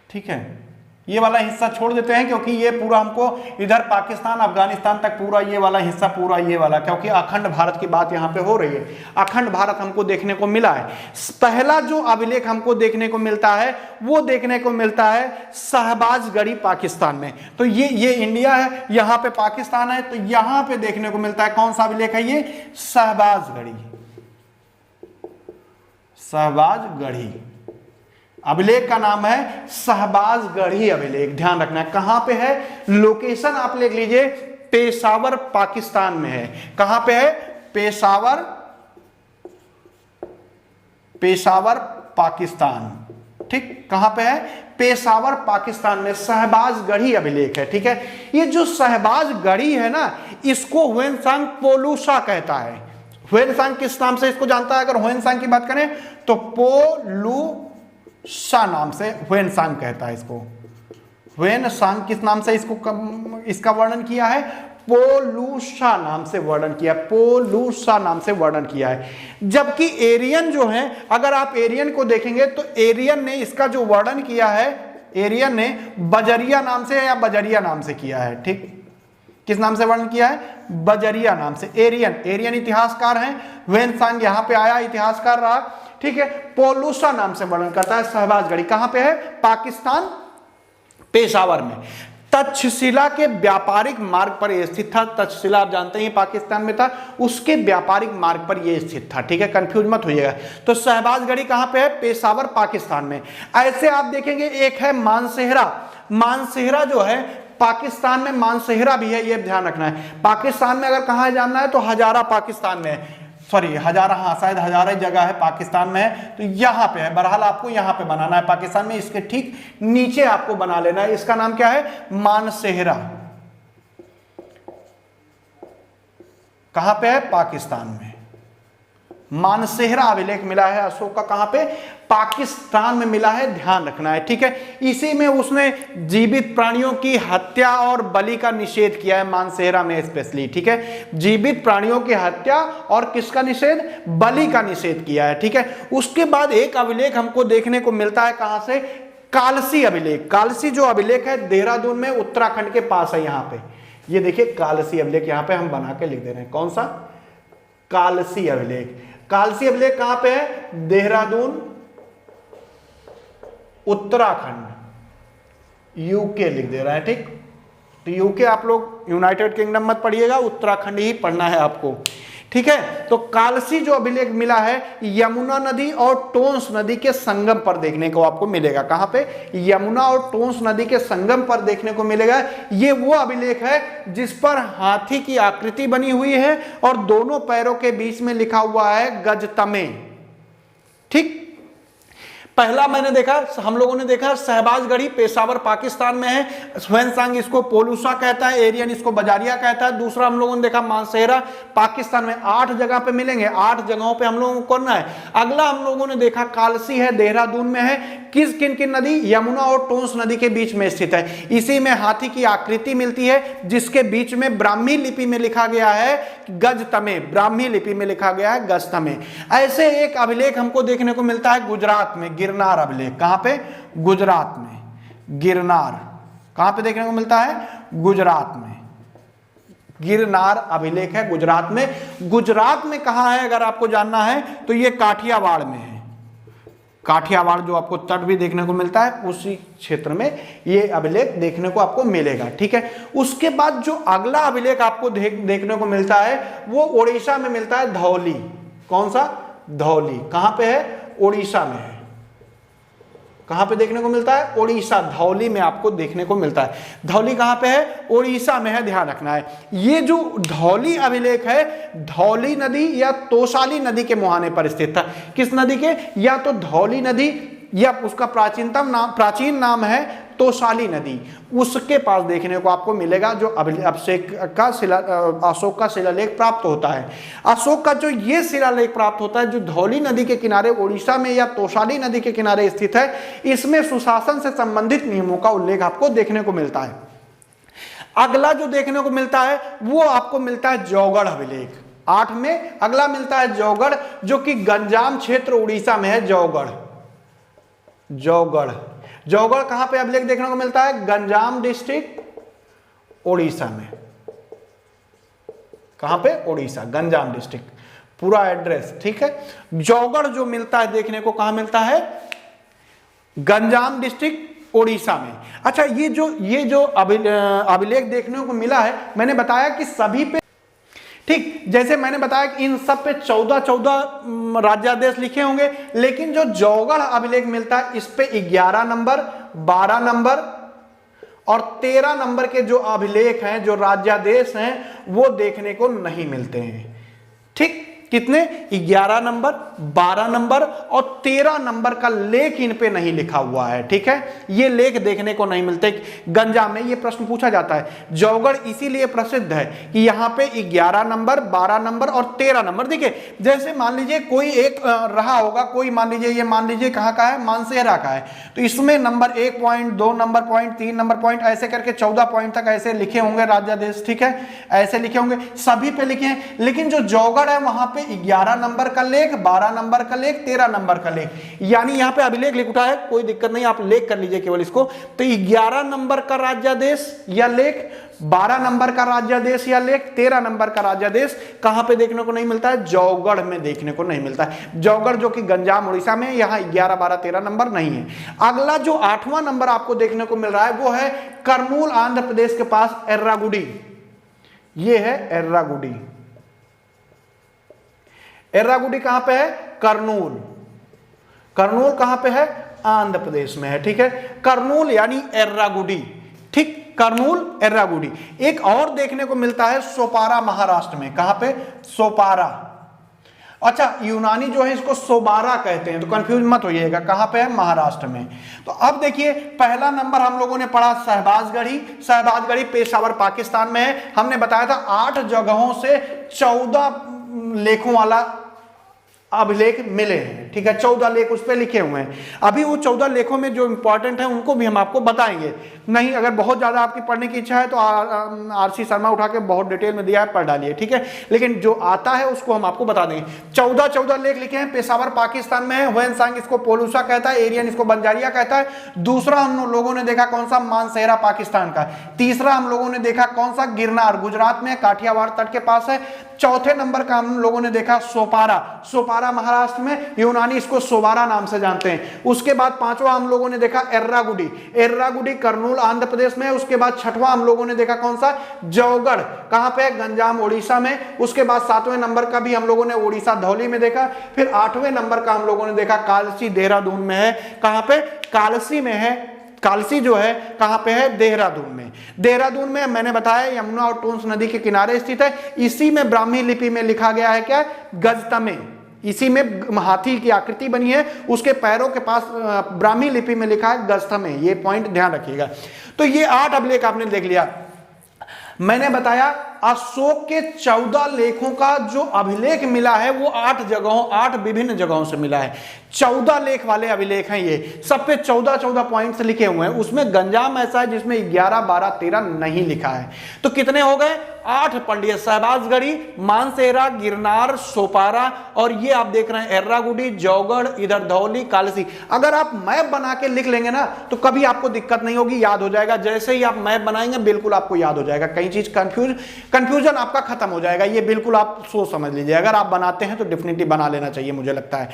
ठीक है, ये वाला हिस्सा छोड़ देते हैं क्योंकि ये पूरा हमको इधर पाकिस्तान अफगानिस्तान तक पूरा ये वाला हिस्सा पूरा ये वाला, क्योंकि अखंड भारत की बात यहाँ पे हो रही है, अखंड भारत हमको देखने को मिला है। पहला जो अभिलेख हमको देखने को मिलता है वो देखने को मिलता है शहबाजगढ़ी पाकिस्तान में। तो ये इंडिया है, यहाँ पे पाकिस्तान है, तो यहाँ पे देखने को मिलता है कौन सा अभिलेख है, ये शहबाजगढ़ी, शहबाजगढ़ी अभिलेख का नाम है शहबाजगढ़ी अभिलेख। ध्यान रखना है कहां पे है, लोकेशन आप लिख लीजिए, पेशावर पाकिस्तान में है। कहां पे है, पेशावर, पेशावर पाकिस्तान, ठीक, कहां पे है, पेशावर पाकिस्तान में शहबाजगढ़ी अभिलेख है। ठीक है, ये जो शहबाजगढ़ी है ना, इसको ह्वेनसांग पोलूसा कहता है। ह्वेनसांग किस नाम से इसको जानता है, अगर ह्वेनसांग की बात करें तो पोलूसा नाम से ह्वेनसांग कहता है इसको। ह्वेनसांग किस नाम से इसका वर्णन किया है, पोलूसा नाम से वर्णन किया, पोलूसा नाम से वर्णन किया है। जबकि एरियन जो है, अगर आप एरियन को देखेंगे तो एरियन ने इसका जो वर्णन किया है, एरियन ने बजरिया नाम से या बजरिया नाम से किया है। ठीक, किस नाम से वर्णन किया है, बजरिया नाम से। एरियन इतिहासकार हैं, ह्वेनसांग यहां पे आया इतिहासकार रहा। ठीक है, पोलूसा नाम से वर्णन करता है शहबाजगढ़ी। कहां पे है, पाकिस्तान, पेशावर में। तक्षशिला के व्यापारिक मार्ग पर यह स्थित था। तक्षशिला आप जानते हैं पाकिस्तान में था, उसके व्यापारिक मार्ग पर यह स्थित था। ठीक है, कंफ्यूज मत होइएगा। तो शहबाजगढ़ी कहां पे है, पेशावर पाकिस्तान में। ऐसे आप देखेंगे एक है मानसेहरा। मानसेहरा जो है पाकिस्तान में, मानसेहरा भी है, ये ध्यान रखना है। पाकिस्तान में अगर कहां जानना है तो हजारा पाकिस्तान में है, सॉरी हजारा, हाँ शायद हजारा जगह है पाकिस्तान में है, तो यहां पे है। बहरहाल आपको यहां पे बनाना है पाकिस्तान में, इसके ठीक नीचे आपको बना लेना है। इसका नाम क्या है, मानसेहरा। कहां पे है, पाकिस्तान में। मानसेहरा अभिलेख मिला है अशोक का, कहां पे, पाकिस्तान में मिला है, ध्यान रखना है। ठीक है, इसी में उसने जीवित प्राणियों की हत्या और बलि का निषेध किया है, मानसेहरा में स्पेशली। ठीक है, जीवित प्राणियों की हत्या और किसका निषेध, बलि का निषेध किया है। ठीक है, उसके बाद एक अभिलेख हमको देखने को मिलता है, कहां से, कालसी अभिलेख। कालसी जो अभिलेख है देहरादून में, उत्तराखंड के पास है। यहां पे ये देखिए कालसी अभिलेख, यहां पे हम बना के लिख दे रहे हैं, कौन सा, कालसी अभिलेख। कालसी अभिलेख कहां पे है, देहरादून, उत्तराखंड, यूके लिख दे रहा है। ठीक, तो यूके आप लोग यूनाइटेड किंगडम मत पढ़िएगा, उत्तराखंड ही पढ़ना है आपको। ठीक है, तो कालसी जो अभिलेख मिला है यमुना नदी और टोंस नदी के संगम पर देखने को आपको मिलेगा। कहां पे, यमुना और टोंस नदी के संगम पर देखने को मिलेगा। ये वो अभिलेख है जिस पर हाथी की आकृति बनी हुई है और दोनों पैरों के बीच में लिखा हुआ है गजतमे। ठीक, पहला मैंने देखा, हम लोगों ने देखा शहबाजगढ़ी पेशावर पाकिस्तान में है, ह्वेनसांग इसको पोलूसा कहता है, एरियन इसको बजारिया कहता है। दूसरा हम लोगों ने देखा मानसेहरा पाकिस्तान में। 8 जगह पे मिलेंगे, 8 जगहों पे हम लोगों को करना है। अगला हम लोगों ने देखा कालसी है, देहरादून में है। किन किन नदी, यमुना और टोंस नदी के बीच में स्थित है। इसी में हाथी की आकृति मिलती है जिसके बीच में ब्राह्मी लिपि में लिखा गया है गजतमे, ब्राह्मी लिपि में लिखा गया है गजतमे। ऐसे एक अभिलेख हमको देखने को मिलता है गुजरात में, गिरनार अभिलेख। कहां पे, गुजरात में। गिरनार कहां पे देखने को मिलता है, गुजरात में। गिरनार अभिलेख है गुजरात में। गुजरात में कहां है अगर आपको जानना है तो ये काठियावाड़ में है। काठियावाड़ जो आपको तट भी देखने को मिलता है, उसी क्षेत्र में ये अभिलेख देखने को आपको मिलेगा। ठीक है, उसके बाद जो अगला अभिलेख आपको देखने को मिलता है वो ओडिशा में मिलता है, धौली। कौन सा, धौली। कहां पे है, ओडिशा में है। कहां पे देखने को मिलता है, ओडिशा, धौली में आपको देखने को मिलता है। धौली कहां पे है, ओडिशा में है, ध्यान रखना है। ये जो धौली अभिलेख है, धौली नदी या तोशाली नदी के मुहाने पर स्थित था। किस नदी के, या तो धौली नदी या उसका प्राचीन नाम है तोशाली नदी, उसके पास देखने को आपको मिलेगा जो अशोक का शिलालेख प्राप्त होता है। अशोक का जो ये शिलालेख प्राप्त होता है जो धौली नदी के किनारे ओडिशा में या तोशाली नदी के किनारे स्थित है, इसमें सुशासन से संबंधित नियमों का उल्लेख आपको देखने को मिलता है। अगला जो देखने को मिलता है वो आपको मिलता है जौगढ़ अभिलेख। 8 में अगला मिलता है जौगढ़, जो कि गंजाम क्षेत्र उड़ीसा में है। जौगढ़, जौगढ़ कहां पे अभिलेख देखने को मिलता है? गंजाम डिस्ट्रिक्ट, ओडिशा में। कहां पे? ओडिशा, गंजाम डिस्ट्रिक्ट, पूरा एड्रेस, ठीक है। जौगढ़ जो मिलता है देखने को कहां मिलता है? गंजाम डिस्ट्रिक्ट, ओडिशा में। अच्छा, ये जो अभिलेख देखने को मिला है, मैंने बताया कि सभी पे, ठीक, जैसे मैंने बताया कि इन सब पे 14 राज्यादेश लिखे होंगे, लेकिन जो जौगढ़ अभिलेख मिलता है इस पे 11 नंबर, 12 नंबर और 13 नंबर के जो अभिलेख हैं, जो राज्यादेश हैं, वो देखने को नहीं मिलते हैं। ठीक, कितने? 11 नंबर, 12 नंबर और 13 नंबर का लेख इन पे नहीं लिखा हुआ है। ठीक है, ये लेख देखने को नहीं मिलते गंजाम में। ये प्रश्न पूछा जाता है। जौगढ़ इसीलिए प्रसिद्ध है कि यहाँ पे 11 नंबर, 12 नंबर और 13 नंबर। देखिए, जैसे मान लीजिए कोई एक रहा होगा, कोई मान लीजिए, ये मान लीजिए कहाँ का है? मानसेहरा का है, तो इसमें number 1 point, 2 number point, 3 number point, ऐसे करके 14 पॉइंट तक ऐसे लिखे होंगे राज्यादेश। ठीक है, ऐसे लिखे होंगे, सभी पे लिखे हैं। लेकिन जो जौगढ़ है वहां 11 नंबर का लेख, 12 नंबर का लेख, 13 नंबर का लेख, यानी यहां पे अभिलेख लिख उठा है, कोई दिक्कत नहीं, आप लेख कर लीजिए केवल इसको। तो 11 नंबर का राज्यादेश या लेख, 12 नंबर का राज्यादेश या लेख, 13 नंबर का राज्यादेश कहां पे देखने को नहीं मिलता है? जौगढ़ में देखने को नहीं मिलता है। जौगढ़ जो कि गंजाम उड़ीसा में, यहां 11, 12, 13 नंबर नहीं है। अगला जो 8वां नंबर आपको देखने को मिल रहा है वो है कर्नूल, आंध्र प्रदेश के पास, एर्रागुडी। ये है एर्रागुडी। एर्रागुडी कहां पे है? कर्नूल। कर्नूल कहां पे है? आंध्र प्रदेश में है। ठीक है, कर्नूल यानी एर्रागुडी। ठीक, कर्नूल, एर्रागुडी। एक और देखने को मिलता है सोपारा, महाराष्ट्र में। कहां पे? सोपारा। अच्छा, यूनानी जो है इसको सोबारा कहते हैं, तो कंफ्यूज मत होइएगा। कहां पे है? महाराष्ट्र में। तो अब देखिए, पहला नंबर हम लोगों ने पढ़ा शहबाजगढ़ी। शहबाजगढ़ी पेशावर, पाकिस्तान में है। हमने बताया था 8 जगहों से 14 लेखों वाला अभिलेख मिले हैं। ठीक है, 14 लेख उस पे लिखे हुए हैं। अभी वो 14 लेखों में जो इंपॉर्टेंट है उनको भी हम आपको बताएंगे। नहीं, अगर बहुत ज्यादा आपकी पढ़ने की इच्छा है तो आरसी शर्मा उठा के बहुत डिटेल में दिया है, पढ़ डालिए। ठीक है, लेकिन जो आता है उसको हम आपको बता देंगे। 14 लेख लिखे हैं। पेशावर पाकिस्तान में है। हुएनसांग इसको पोलूसा कहता है, एरियन इसको बंजारिया कहता है। दूसरा हम लोगों ने देखा कौन सा? मानसेहरा, पाकिस्तान का। तीसरा हम लोगों ने देखा कौन सा? गिरनार, गुजरात में, काठियावाड़ तट के पास है। चौथे नंबर का हम लोगों ने देखा सोपारा। सोपारा महाराष्ट्र में, यूनानी इसको सोबारा नाम से जानते हैं। उसके बाद 5वां हम लोगों ने देखा एर्रागुडी। एर्रागुडी कर्नूल, आंध्र प्रदेश में। उसके बाद 6वां हम लोगों ने देखा कौन सा? जौगढ़। कहां पे? गंजाम, ओडिशा में। उसके बाद 7वें नंबर का भी हम लोगों ने ओडिशा, धौली में देखा। फिर 8वें नंबर का हम लोगों ने देखा कालसी, देहरादून में है। कहां पे? कालसी में है। कालसी जो है कहां पे है? देहरादून में। देहरादून में मैंने बताया यमुना और टूंस नदी के किनारे स्थित है। इसी में ब्राह्मी लिपि में लिखा गया है क्या? गजतमे। इसी में हाथी की आकृति बनी है, उसके पैरों के पास ब्राह्मी लिपि में लिखा है गजतमे। ये पॉइंट ध्यान रखिएगा। तो ये 8 अभिलेख आपने देख लिया। मैंने बताया अशोक के 14 लेखों का जो अभिलेख मिला है वो 8 विभिन्न जगहों से मिला है। 14 लेख वाले अभिलेख हैं ये, सब पे 14 पॉइंट्स लिखे हुए हैं। उसमें गंजाम ऐसा है जिसमें 11, 12, 13 नहीं लिखा है। तो कितने हो गए? 8 पढ़ लिए। शहबाजगढ़ी, मानसेहरा, गिरनार, सोपारा और ये आप देख रहे हैं एर्रागुडी, जौगढ़, इधर धौली, कालसी। अगर आप मैप बना के लिख लेंगे ना तो कभी आपको दिक्कत नहीं होगी, याद हो जाएगा। जैसे ही आप मैप बनाएंगे बिल्कुल आपको याद हो जाएगा। कई चीज कंफ्यूजन आपका खत्म हो जाएगा। ये बिल्कुल आप सोच समझ लीजिए। अगर आप बनाते हैं तो डेफिनेटली बना लेना चाहिए, मुझे लगता है।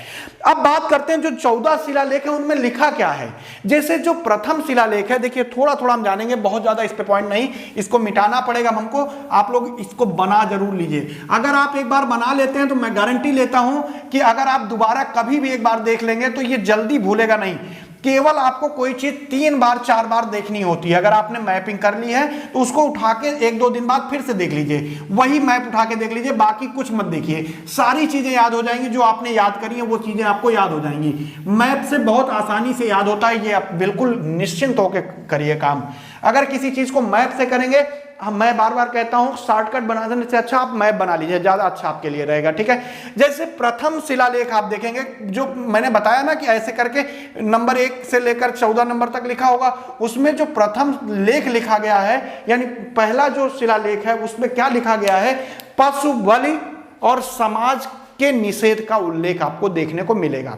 अब बात करते हैं जो 14 शिलालेख है उनमें लिखा क्या है। जैसे जो प्रथम शिलालेख है, देखिए थोड़ा हम जानेंगे, बहुत ज्यादा इस पे पॉइंट नहीं, इसको मिटाना पड़ेगा हमको। आप लोग इसको बना जरूर लीजिए। अगर आप एक बार बना लेते हैं तो मैं गारंटी लेता हूं कि अगर आप दोबारा कभी भी एक बार देख लेंगे तो ये जल्दी भूलेगा नहीं। केवल आपको कोई चीज 3 बार 4 बार देखनी होती है। अगर आपने मैपिंग कर ली है तो उसको उठा के 1-2 दिन बाद फिर से देख लीजिए, वही मैप उठा के देख लीजिए, बाकी कुछ मत देखिए। सारी चीजें याद हो जाएंगी, जो आपने याद करी है वो चीजें आपको याद हो जाएंगी। मैप से बहुत आसानी से याद होता है, ये आप बिल्कुल निश्चिंत होकर करिए काम। अगर किसी चीज को मैप से करेंगे, मैं बार बार कहता हूं शॉर्टकट बनाने से अच्छा आप मैप बना लीजिए, ज्यादा अच्छा आपके लिए रहेगा। ठीक है, जैसे प्रथम शिलालेख आप देखेंगे, जो मैंने बताया ना कि ऐसे करके नंबर 1 से लेकर 14 नंबर तक लिखा होगा, उसमें जो प्रथम लेख लिखा गया है, यानी पहला जो शिलालेख है उसमें क्या लिखा गया है? पशु बलि और समाज के निषेध का उल्लेख आपको देखने को मिलेगा।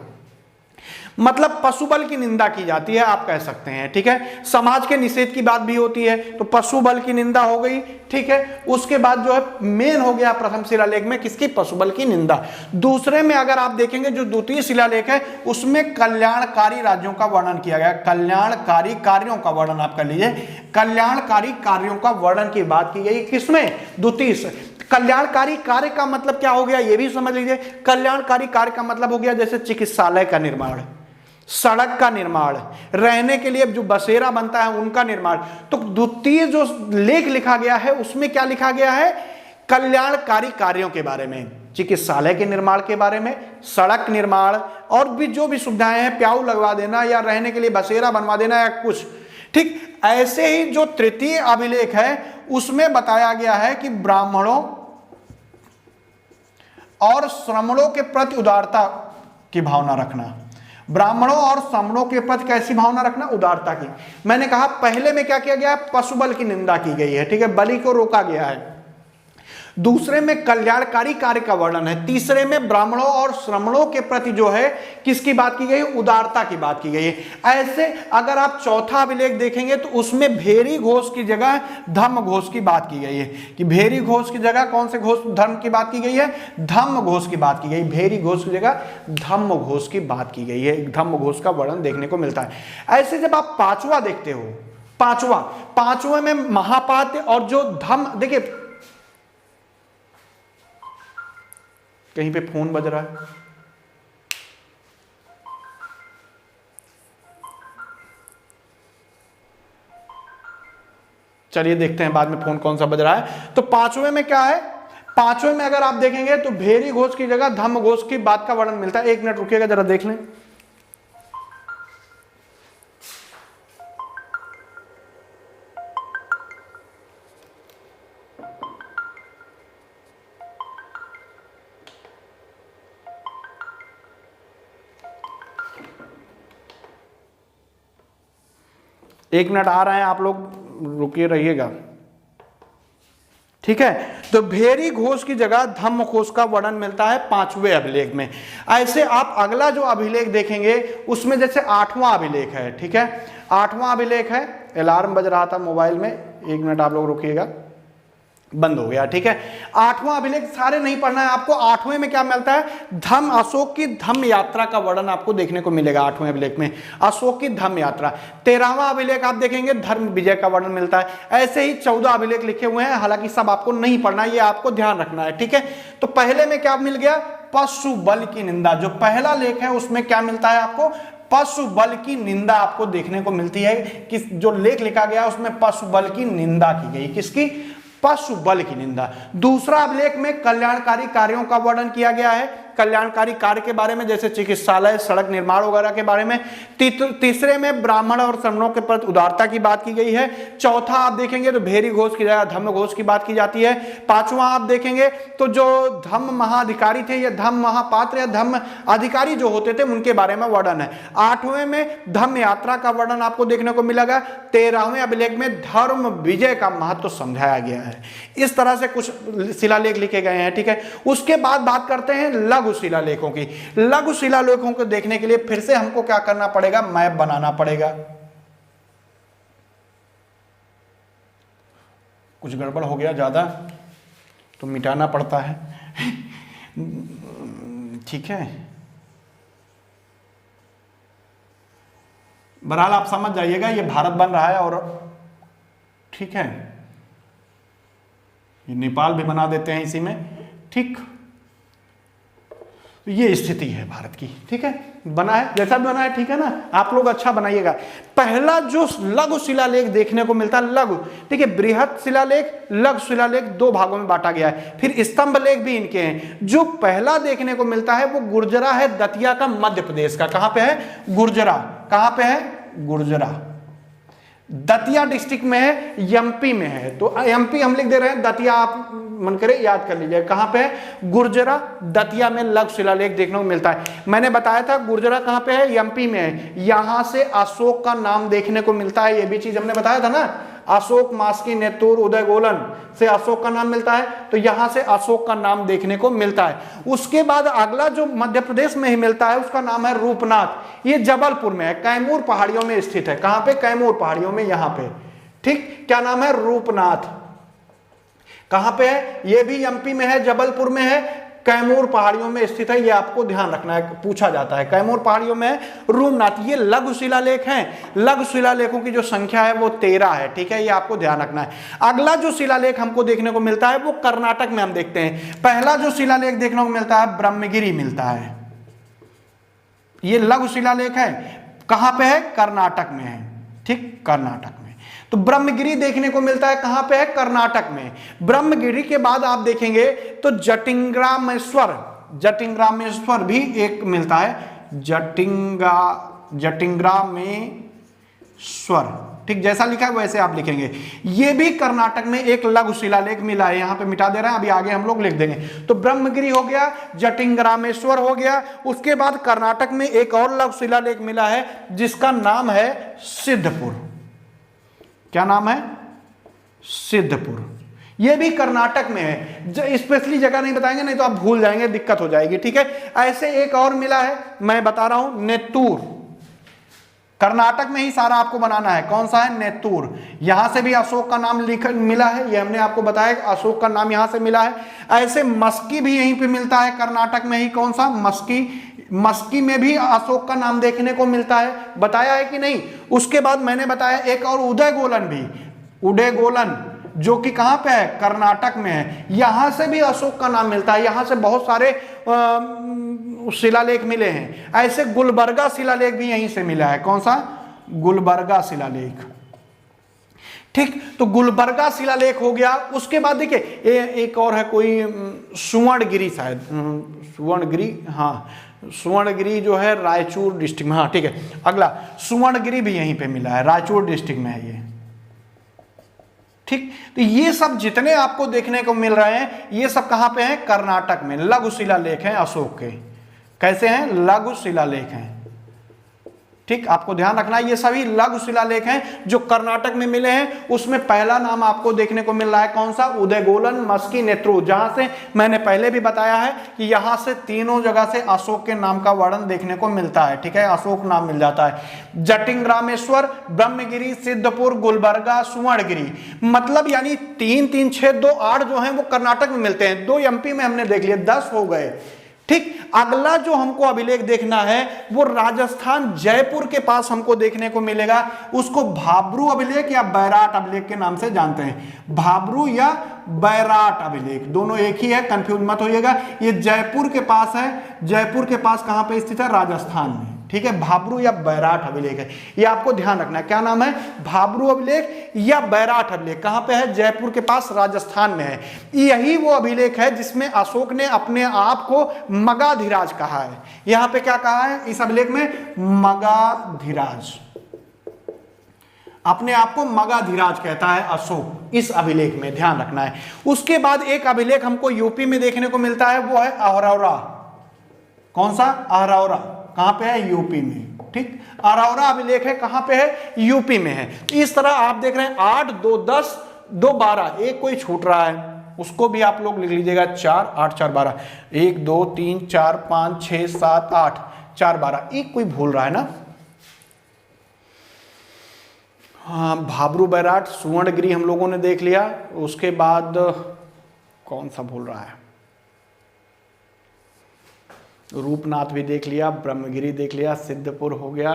मतलब पशुबल की निंदा की जाती है, आप कह सकते हैं, ठीक है। समाज के निषेध की बात भी होती है, तो पशुबल की निंदा हो गई, ठीक है। उसके बाद जो है मेन हो गया प्रथम शिलालेख में किसकी, पशुबल की निंदा। दूसरे में अगर आप देखेंगे जो द्वितीय शिलालेख है उसमें कल्याणकारी राज्यों का वर्णन किया गया, कल्याणकारी कार्यों का वर्णन आप कर लीजिए, कल्याणकारी कार्यों का वर्णन की बात की गई, किसमें, द्वितीय। कल्याणकारी कार्य का मतलब क्या हो गया, ये भी समझ लीजिए। कल्याणकारी कार्य का मतलब हो गया जैसे चिकित्सालय का निर्माण, सड़क का निर्माण, रहने के लिए जो बसेरा बनता है उनका निर्माण। तो द्वितीय जो लेख लिखा गया है उसमें क्या लिखा गया है, कल्याणकारी कार्यों के बारे में, चिकित्सालय के निर्माण के बारे में, सड़क निर्माण और भी जो भी सुविधाएं हैं, प्याऊ लगवा देना या रहने के लिए बसेरा बनवा देना या कुछ, ठीक। ऐसे ही जो तृतीय अभिलेख है उसमें बताया गया है कि ब्राह्मणों और श्रमणों के प्रति उदारता की भावना रखना, ब्राह्मणों और श्रमणों के प्रति कैसी भावना रखना, उदारता की। मैंने कहा पहले में क्या किया गया है, पशुबल की निंदा की गई है, ठीक है, बलि को रोका गया है। दूसरे में कल्याणकारी कार्य का वर्णन है, तीसरे में ब्राह्मणों और श्रमणों के प्रति जो है किसकी बात की गई, उदारता की बात की गई है। ऐसे अगर आप चौथा अभिलेख देखेंगे तो उसमें भेरी घोष की जगह धम्म घोष की बात की गई है, कि भेरी घोष की जगह कौन से घोष, धर्म की बात की गई है, धम्म घोष की बात की गई, भेरी घोष की जगह धम्म घोष की बात की गई है, धम्म घोष का वर्णन देखने को मिलता है। ऐसे जब आप पांचवा देखते हो, पांचवा में महापात्र और जो धम्म, देखिए कहीं पे फोन बज रहा है, चलिए देखते हैं बाद में फोन कौन सा बज रहा है। तो पांचवें में क्या है, पांचवें में अगर आप देखेंगे तो भेरी घोष की जगह धम्म घोष की बात का वर्णन मिलता है। एक मिनट रुकिएगा जरा देख लें। एक मिनट आ रहे हैं, आप लोग रुकिए रहिएगा, ठीक है। तो भेरी घोष की जगह धम्म घोष का वर्णन मिलता है पांचवें अभिलेख में। ऐसे आप अगला जो अभिलेख देखेंगे उसमें जैसे आठवां अभिलेख है, ठीक है, आठवां अभिलेख है, अलार्म बज रहा था मोबाइल में, एक मिनट आप लोग रुकिएगा, बंद हो गया, ठीक है। आठवां अभिलेख सारे नहीं पढ़ना है आपको। आठवें में क्या मिलता है, धम्म, अशोक की धम्म यात्रा का वर्णन आपको देखने को मिलेगा आठवें अभिलेख में, अशोक की धम्म यात्रा। 13वां अभिलेख आप देखेंगे धर्म विजय का वर्णन मिलता है। ऐसे ही 14 अभिलेख लिखे हुए हैं, हालांकि सब आपको नहीं पढ़ना है, ये आपको ध्यान रखना है, ठीक है। तो पहले में क्या मिल गया, पशु बल की निंदा। जो पहला लेख है उसमें क्या मिलता है आपको, पशु बल की निंदा आपको देखने को मिलती है। कि जो लेख लिखा गया उसमें पशु बल की निंदा की गई, किसकी, पशु बल की निंदा। दूसरा अभिलेख में कल्याणकारी कार्यों का वर्णन किया गया है, कल्याणकारी कार्य के बारे में, जैसे चिकित्सालय, सड़क निर्माण वगैरह के बारे में। तीसरे में ब्राह्मण और श्रमणों के प्रति उदारता की बात की गई है। चौथा आप देखेंगे तो भेरी घोष की जगह धम्म घोष की बात की जाती है। पांचवा आप देखेंगे तो जो धम्म महाधिकारी थे या धम्म महापात्र या धम्म अधिकारी जो होते थे उनके बारे में वर्णन है। आठवें में धम्म यात्रा का वर्णन आपको देखने को मिलेगा। 13वें अभिलेख में धर्म विजय का महत्व समझाया गया है। इस तरह से कुछ शिलालेख लिखे गए हैं, ठीक है। उसके बाद बात करते हैं लघु शिलालेखों की। लघु शिलालेखों को देखने के लिए फिर से हमको क्या करना पड़ेगा, मैप बनाना पड़ेगा। कुछ गड़बड़ हो गया ज्यादा तो मिटाना पड़ता है, ठीक है। बहरहाल आप समझ जाइएगा, ये भारत बन रहा है और ठीक है, ये नेपाल भी बना देते हैं इसी में, ठीक। ये स्थिति है भारत की, ठीक है। बना है जैसा भी बना है, ठीक है ना। आप लोग अच्छा बनाइएगा। पहला जो लघु शिलालेख देखने को मिलता है, लघु, ठीक है, बृहत शिलालेख, लघु शिलालेख, दो भागों में बांटा गया है। फिर स्तंभ लेख भी इनके हैं। जो पहला देखने को मिलता है वो गुर्जरा है, दतिया का, मध्य प्रदेश का। कहां पे है, गुर्जरा। कहां पे है, गुर्जरा, दतिया डिस्ट्रिक्ट में है, एमपी में है। तो एमपी हम लिख दे रहे हैं, दतिया आप मन करे याद कर लीजिए। कहां पे है, गुर्जरा, दतिया में लघु शिलालेख देखने को मिलता है। मैंने बताया था गुर्जरा कहां पे है, एमपी में है। यहां से अशोक का नाम देखने को मिलता है, ये भी चीज हमने बताया था ना। अशोक, मास्की, नेतुर, उदयगोलन से अशोक का नाम मिलता है, तो यहां से अशोक का नाम देखने को मिलता है। उसके बाद अगला जो मध्य प्रदेश में ही मिलता है उसका नाम है रूपनाथ। ये जबलपुर में है, कैमूर पहाड़ियों में स्थित है। कहां पे? कैमूर पहाड़ियों में, यहां पे। ठीक, क्या नाम है? रूपनाथ। कहां पे है? ये भी एमपी में है, जबलपुर में है, कैमूर पहाड़ियों में स्थित है। ये आपको ध्यान रखना है, पूछा जाता है। कैमूर पहाड़ियों में है रूपनाथ। ये लघु शिलालेख हैं। लघु शिलालेखों की जो संख्या है वो 13 है। ठीक है, ये आपको ध्यान रखना है। अगला जो शिलालेख हमको देखने को मिलता है वो कर्नाटक में हम देखते हैं। पहला जो शिलालेख देखने को मिलता है ब्रह्मगिरी मिलता है। ये लघु शिलालेख है, कहां पे है? कर्नाटक में है। ठीक, कर्नाटक में। तो ब्रह्मगिरी देखने को मिलता है कहां पे है? कर्नाटक में। ब्रह्मगिरी के बाद आप देखेंगे तो जटिंग्रामेश्वर, जटिंग्रामेश्वर भी एक मिलता है। जटिंग्रामेश्वर, ठीक, जैसा लिखा है वैसे आप लिखेंगे। ये भी कर्नाटक में एक लघु शिलालेख मिला है। यहां पे मिटा दे रहे हैं, अभी आगे हम लोग लिख देंगे। तो ब्रह्मगिरी हो गया, जटिंग्रामेश्वर हो गया। उसके बाद कर्नाटक में एक और लघु शिलालेख मिला है जिसका नाम है सिद्धपुर। क्या नाम है? सिद्धपुर। यह भी कर्नाटक में है। स्पेशली जगह नहीं बताएंगे, नहीं तो आप भूल जाएंगे, दिक्कत हो जाएगी। ठीक है, ऐसे एक और मिला है, मैं बता रहा हूं, नेतुर। कर्नाटक में ही सारा आपको बनाना है। कौन सा है? नेतुर। यहां से भी अशोक का नाम मिला है, ये हमने आपको बताया, अशोक का नाम यहां से मिला है। ऐसे मस्की भी यहीं पे मिलता है, कर्नाटक में ही। कौन सा? मस्की। मस्की में भी अशोक का नाम देखने को मिलता है, बताया है कि नहीं? उसके बाद मैंने बताया एक और उदयगोलन भी, उदयगोलन, जो कि कहां पे है? कर्नाटक में है। यहां से भी अशोक का नाम मिलता है। यहां से बहुत सारे शिलालेख मिले हैं। ऐसे गुलबर्गा शिलालेख भी यहीं से मिला है। कौन सा? गुलबर्गा शिलालेख। ठीक, तो गुलबर्गा शिलालेख हो गया। उसके बाद देखिए एक और है कोई, सुवर्णगिरी, शायद सुवर्णगिरी, हाँ, सुवर्णगिरी जो है रायचूर डिस्ट्रिक्ट में। हाँ ठीक है, अगला सुवर्णगिरी भी यहीं पे मिला है, रायचूर डिस्ट्रिक्ट में है ये। ठीक, तो ये सब जितने आपको देखने को मिल रहे हैं ये सब कहां पे हैं? कर्नाटक में। लघु शिलालेख हैं अशोक के। कैसे हैं? लघु शिलालेख हैं। ठीक, आपको ध्यान रखना है, ये सभी लघु शिलालेख हैं जो कर्नाटक में मिले हैं। उसमें पहला नाम आपको देखने को मिल रहा है कौन सा? उदयगोलन, मस्की, नेतुर, जहां से मैंने पहले भी बताया है कि यहां से तीनों जगह से अशोक के नाम का वर्णन देखने को मिलता है। ठीक है, अशोक नाम मिल जाता है। जटिंग्रामेश्वर, ब्रह्मगिरी, सिद्धपुर, गुलबर्गा, सुवर्णगिरी, मतलब यानी 3 3 6 2 8 जो है वो कर्नाटक में मिलते हैं। 2 एमपी में हमने देख लिए, 10 हो गए। ठीक, अगला जो हमको अभिलेख देखना है वो राजस्थान जयपुर के पास हमको देखने को मिलेगा। उसको भाब्रू अभिलेख या बैराट अभिलेख के नाम से जानते हैं। भाब्रू या बैराट अभिलेख दोनों एक ही है, कंफ्यूज मत होइएगा। ये जयपुर के पास है। जयपुर के पास कहां पे स्थित है? राजस्थान में। ठीक है, भाब्रू या बैराट अभिलेख है, ये आपको ध्यान रखना है। क्या नाम है? भाब्रू अभिलेख या बैराट अभिलेख। कहां पे है? जयपुर के पास, राजस्थान में है। यही वो अभिलेख है जिसमें अशोक ने अपने आप को मगधाधिराज कहा है। यहां पे क्या कहा है इस अभिलेख में? मगधाधिराज। अपने आप को मगधाधिराज कहता है अशोक इस अभिलेख में, ध्यान रखना है। उसके बाद एक अभिलेख हमको यूपी में देखने को मिलता है, वो है अहरौरा। कौन सा? अहरौरा। कहां पे है? यूपी में। ठीक, अहरौरा अभिलेख है, कहां पे है? यूपी में है। इस तरह आप देख रहे हैं 8 2 10 2 12, एक कोई छूट रहा है उसको भी आप लोग लिख लीजिएगा। 4 8 4 12, 1 2 3 4 5 6 7 8 4 12, एक कोई भूल रहा है ना? हाँ, भाब्रू, बैराट, सुवर्णगिरी हम लोगों ने देख लिया। उसके बाद कौन सा भूल रहा है? रूपनाथ भी देख लिया, ब्रह्मगिरी देख लिया, सिद्धपुर हो गया।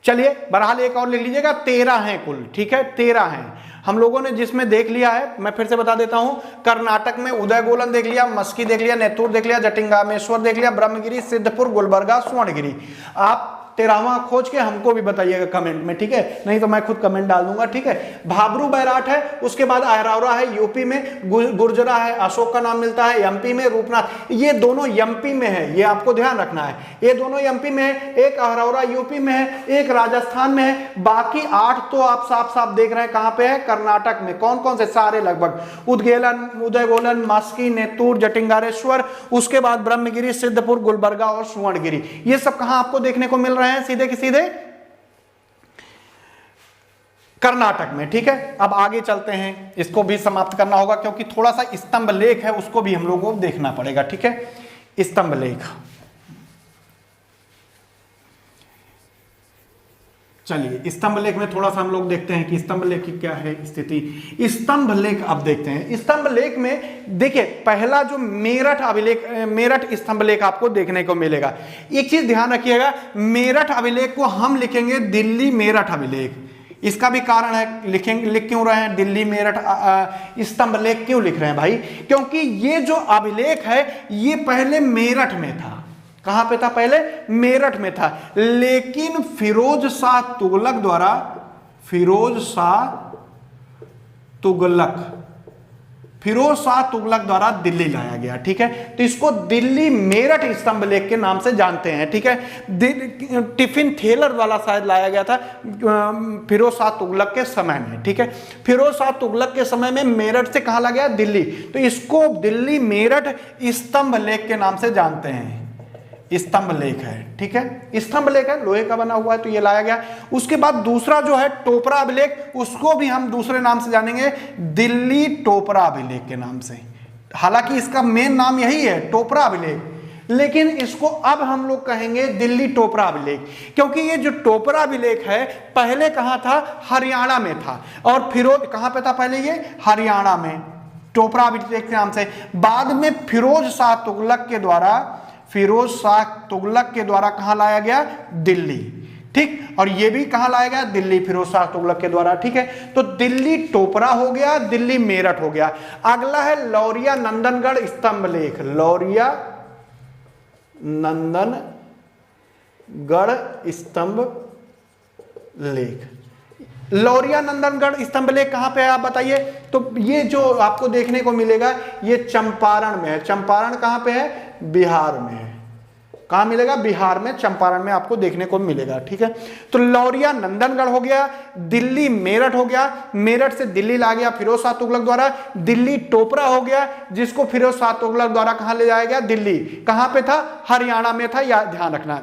चलिए बहरहाल एक और लिख लीजिएगा, 13 हैं कुल। ठीक है, 13 हैं हम लोगों ने जिसमें देख लिया है। मैं फिर से बता देता हूं, कर्नाटक में उदयगोलन देख लिया, मस्की देख लिया, नेतुर देख लिया, जटिंगामेश्वर देख लिया, ब्रह्मगिरी, सिद्धपुर, गुलबर्गा, सुवर्णगिरी। आप 13वां खोज के हमको भी बताइएगा कमेंट में, ठीक है? नहीं तो मैं खुद कमेंट डाल दूंगा। ठीक है, भाब्रू बैराट है, उसके बाद अहरौरा है यूपी में, गुर्जरा है, अशोक का नाम मिलता है एमपी में, रूपनाथ, ये दोनों एमपी में है, ये आपको ध्यान रखना है। ये दोनों एमपी में है, एक अहरौरा यूपी में है, एक राजस्थान में है। बाकी 8 तो आप साफ साफ देख रहे हैं कहां पे है? कर्नाटक में। कौन कौन से? सारे लगभग, उदयगोलन, मस्की, नेतुर, जटिंगारेश्वर, उसके बाद ब्रह्मगिरी, सिद्धपुर, गुलबर्गा और सुवर्णगिरी, ये सब कहां आपको देखने को मिल रहे हैं? सीधे के सीधे कर्नाटक में। ठीक है, अब आगे चलते हैं, इसको भी समाप्त करना होगा क्योंकि थोड़ा सा स्तंभ लेख है उसको भी हम लोगों को देखना पड़ेगा। ठीक है, स्तंभ लेख, चलिए स्तंभ लेख में थोड़ा सा हम लोग देखते हैं कि स्तंभ लेख की क्या है स्थिति। स्तंभ लेख अब देखते हैं। स्तंभ लेख में देखिए पहला जो मेरठ अभिलेख, मेरठ स्तंभ लेख आपको देखने को मिलेगा। एक चीज ध्यान रखिएगा, मेरठ अभिलेख को हम लिखेंगे दिल्ली मेरठ अभिलेख। इसका भी कारण है, लिख क्यों रहे हैं दिल्ली मेरठ स्तंभ लेख क्यों लिख रहे हैं भाई? क्योंकि ये जो अभिलेख है ये पहले मेरठ में था। कहां पे था? पहले मेरठ में था, लेकिन फिरोज शाह तुगलक द्वारा, फिरोज शाह तुगलक द्वारा दिल्ली लाया गया। ठीक है, तो इसको दिल्ली मेरठ स्तंभ लेख के नाम से जानते हैं। ठीक है, टिफिन थैलर वाला शायद लाया गया था फिरोज शाह तुगलक के समय में। ठीक है, फिरोज शाह तुगलक के समय में मेरठ से कहां लाया गया? दिल्ली, तो इसको दिल्ली मेरठ स्तंभ लेख के नाम से जानते हैं। स्तंभ लेख है। ठीक है, स्तंभ लेख है, लोहे का बना हुआ है, तो ये लाया गया। उसके बाद दूसरा जो है टोपरा अभिलेख, उसको भी हम दूसरे नाम से जानेंगे, दिल्ली टोपरा अभिलेख के नाम से। हालांकि इसका मेन नाम यही है टोपरा अभिलेख, लेकिन इसको अब हम लोग कहेंगे दिल्ली टोपरा अभिलेख, क्योंकि ये जो टोपरा अभिलेख है पहले कहां था? हरियाणा में था। और फिरोज कहां पे था पहले? ये हरियाणा में, टोपरा अभिलेख के नाम से। बाद में फिरोज शाह तुगलक के द्वारा कहां लाया गया? दिल्ली। ठीक, और ये भी कहां लाया गया? दिल्ली, फिरोज शाह तुगलक के द्वारा। ठीक है, तो दिल्ली टोपरा हो गया, दिल्ली मेरठ हो गया। अगला है लौरिया नंदनगढ़ स्तंभ लेख, लौरिया नंदनगढ़ स्तंभ लेख। लौरिया नंदनगढ़ स्तंभ लेख कहां पे है आप बताइए? तो ये जो आपको देखने को मिलेगा ये चंपारण में है। चंपारण कहां पे है? बिहार में है। कहां मिलेगा? बिहार में, चंपारण में आपको देखने को मिलेगा। ठीक है, तो लौरिया नंदनगढ़ हो गया, दिल्ली मेरठ हो गया, मेरठ से दिल्ली ला गया फिरोज शाह तुगलक द्वारा, दिल्ली टोपरा हो गया जिसको फिरोज शाह तुगलक द्वारा कहां ले जाया गया? दिल्ली। कहां पे था? हरियाणा में था, या ध्यान रखना।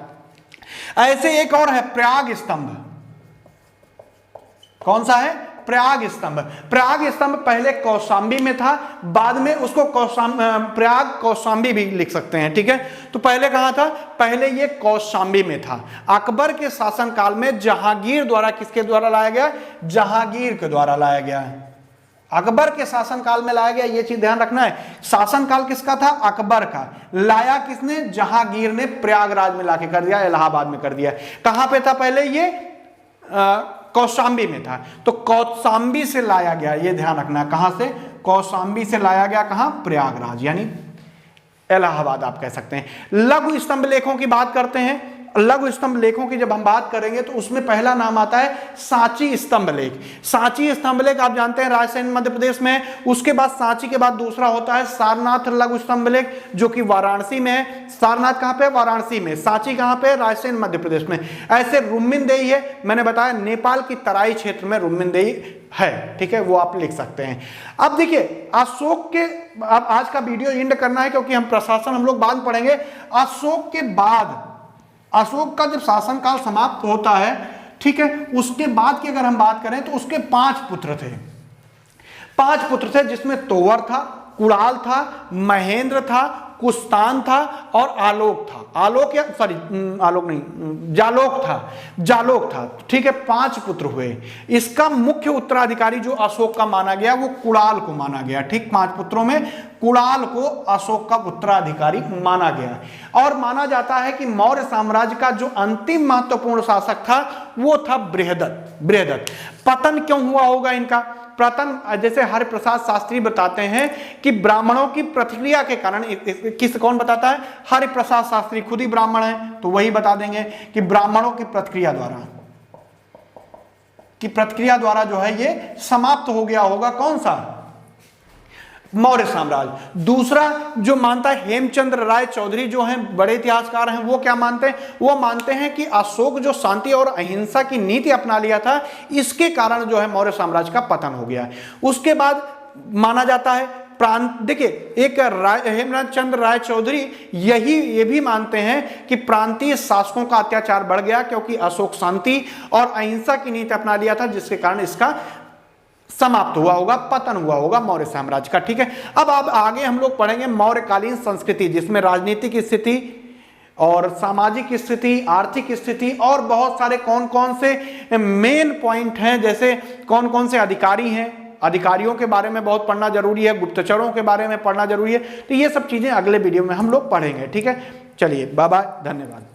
ऐसे एक और है प्रयाग स्तंभ। कौन सा है? प्रयाग स्तंभ। प्रयाग स्तंभ पहले कौशांबी में था, बाद में उसको प्रयाग कौशांबी भी लिख सकते हैं। ठीक है, तो पहले कहां था? पहले ये कौशांबी में था। अकबर के शासनकाल में जहांगीर द्वारा, किसके द्वारा लाया गया? जहांगीर के द्वारा लाया गया। अकबर के शासनकाल में लाया गया, ये चीज ध्यान रखना है। शासनकाल किसका था? अकबर का। लाया किसने? जहांगीर ने प्रयागराज में लाके कर दिया, इलाहाबाद में कर दिया। कहां पे था पहले? ये कौशांबी में था, तो कौशांबी से लाया गया, ये ध्यान रखना। कहां से? कौशांबी से लाया गया। कहां? प्रयागराज, यानी इलाहाबाद आप कह सकते हैं। लघु स्तंभ लेखों की बात करते हैं। लघु स्तंभ लेखों की जब हम बात करेंगे तो उसमें पहला नाम आता है सांची स्तंभ लेख। सांची स्तंभ लेख आप जानते हैं राजस्थान मध्य प्रदेश में। उसके बाद सांची के बाद दूसरा होता है सारनाथ लघु स्तंभ लेख, जो कि वाराणसी में है। सारनाथ कहां पे? वाराणसी में। सांची कहां पे? राजस्थान मध्य प्रदेश में। ऐसे रुम्मिनदेही है, मैंने बताया नेपाल की तराई क्षेत्र में रुम्मिनदेही है। ठीक है, वो आप लिख सकते हैं। अब देखिए अशोक के, अब आज का वीडियो एंड करना है क्योंकि हम प्रशासन हम लोग बाद पढ़ेंगे। अशोक के बाद, अशोक का जब शासनकाल समाप्त होता है, ठीक है, उसके बाद की अगर हम बात करें तो उसके 5 पुत्र थे। 5 पुत्र थे, जिसमें तोवर था, कुणाल था, महेंद्र था, कुस्तान था और आलोक था। आलोक या सॉरी आलोक नहीं, जालोक था। ठीक है, 5 पुत्र हुए। इसका मुख्य उत्तराधिकारी जो अशोक का माना गया वो कुणाल को माना गया। ठीक, 5 पुत्रों में कुणाल को अशोक का उत्तराधिकारी माना गया। और माना जाता है कि मौर्य साम्राज्य का जो अंतिम महत्वपूर्ण शासक था वो था बृहदत्त। पतन क्यों हुआ होगा इनका? पतन जैसे हरिप्रसाद शास्त्री बताते हैं कि ब्राह्मणों की प्रतिक्रिया के कारण, कौन बताता है? हरिप्रसाद शास्त्री, खुद ही ब्राह्मण है तो वही बता देंगे कि ब्राह्मणों की प्रतिक्रिया द्वारा जो है ये समाप्त हो गया होगा। कौन सा? मौर्य साम्राज्य। दूसरा जो मानता है हेमचंद्र राय चौधरी, जो हैं बड़े इतिहासकार हैं, वो क्या मानते हैं? वो मानते हैं कि अशोक जो शांति और अहिंसा की नीति अपना लिया था, इसके कारण जो है मौर्य साम्राज्य का पतन हो गया। उसके बाद माना जाता है देखिए एक हेमचंद्र राय चौधरी ये भी मानते हैं कि प्रांतीय शासकों का अत्याचार बढ़ गया क्योंकि अशोक शांति और अहिंसा की नीति अपना लिया था, जिसके कारण इसका समाप्त हुआ होगा, पतन हुआ होगा मौर्य साम्राज्य का। ठीक है, अब आगे हम लोग पढ़ेंगे मौर्यकालीन संस्कृति, जिसमें राजनीतिक स्थिति और सामाजिक स्थिति, आर्थिक स्थिति और बहुत सारे कौन कौन से मेन पॉइंट हैं, जैसे कौन कौन से अधिकारी हैं, अधिकारियों के बारे में बहुत पढ़ना जरूरी है, गुप्तचरों के बारे में पढ़ना जरूरी है। तो ये सब चीजें अगले वीडियो में हम लोग पढ़ेंगे। ठीक है, चलिए बाय बाय, धन्यवाद।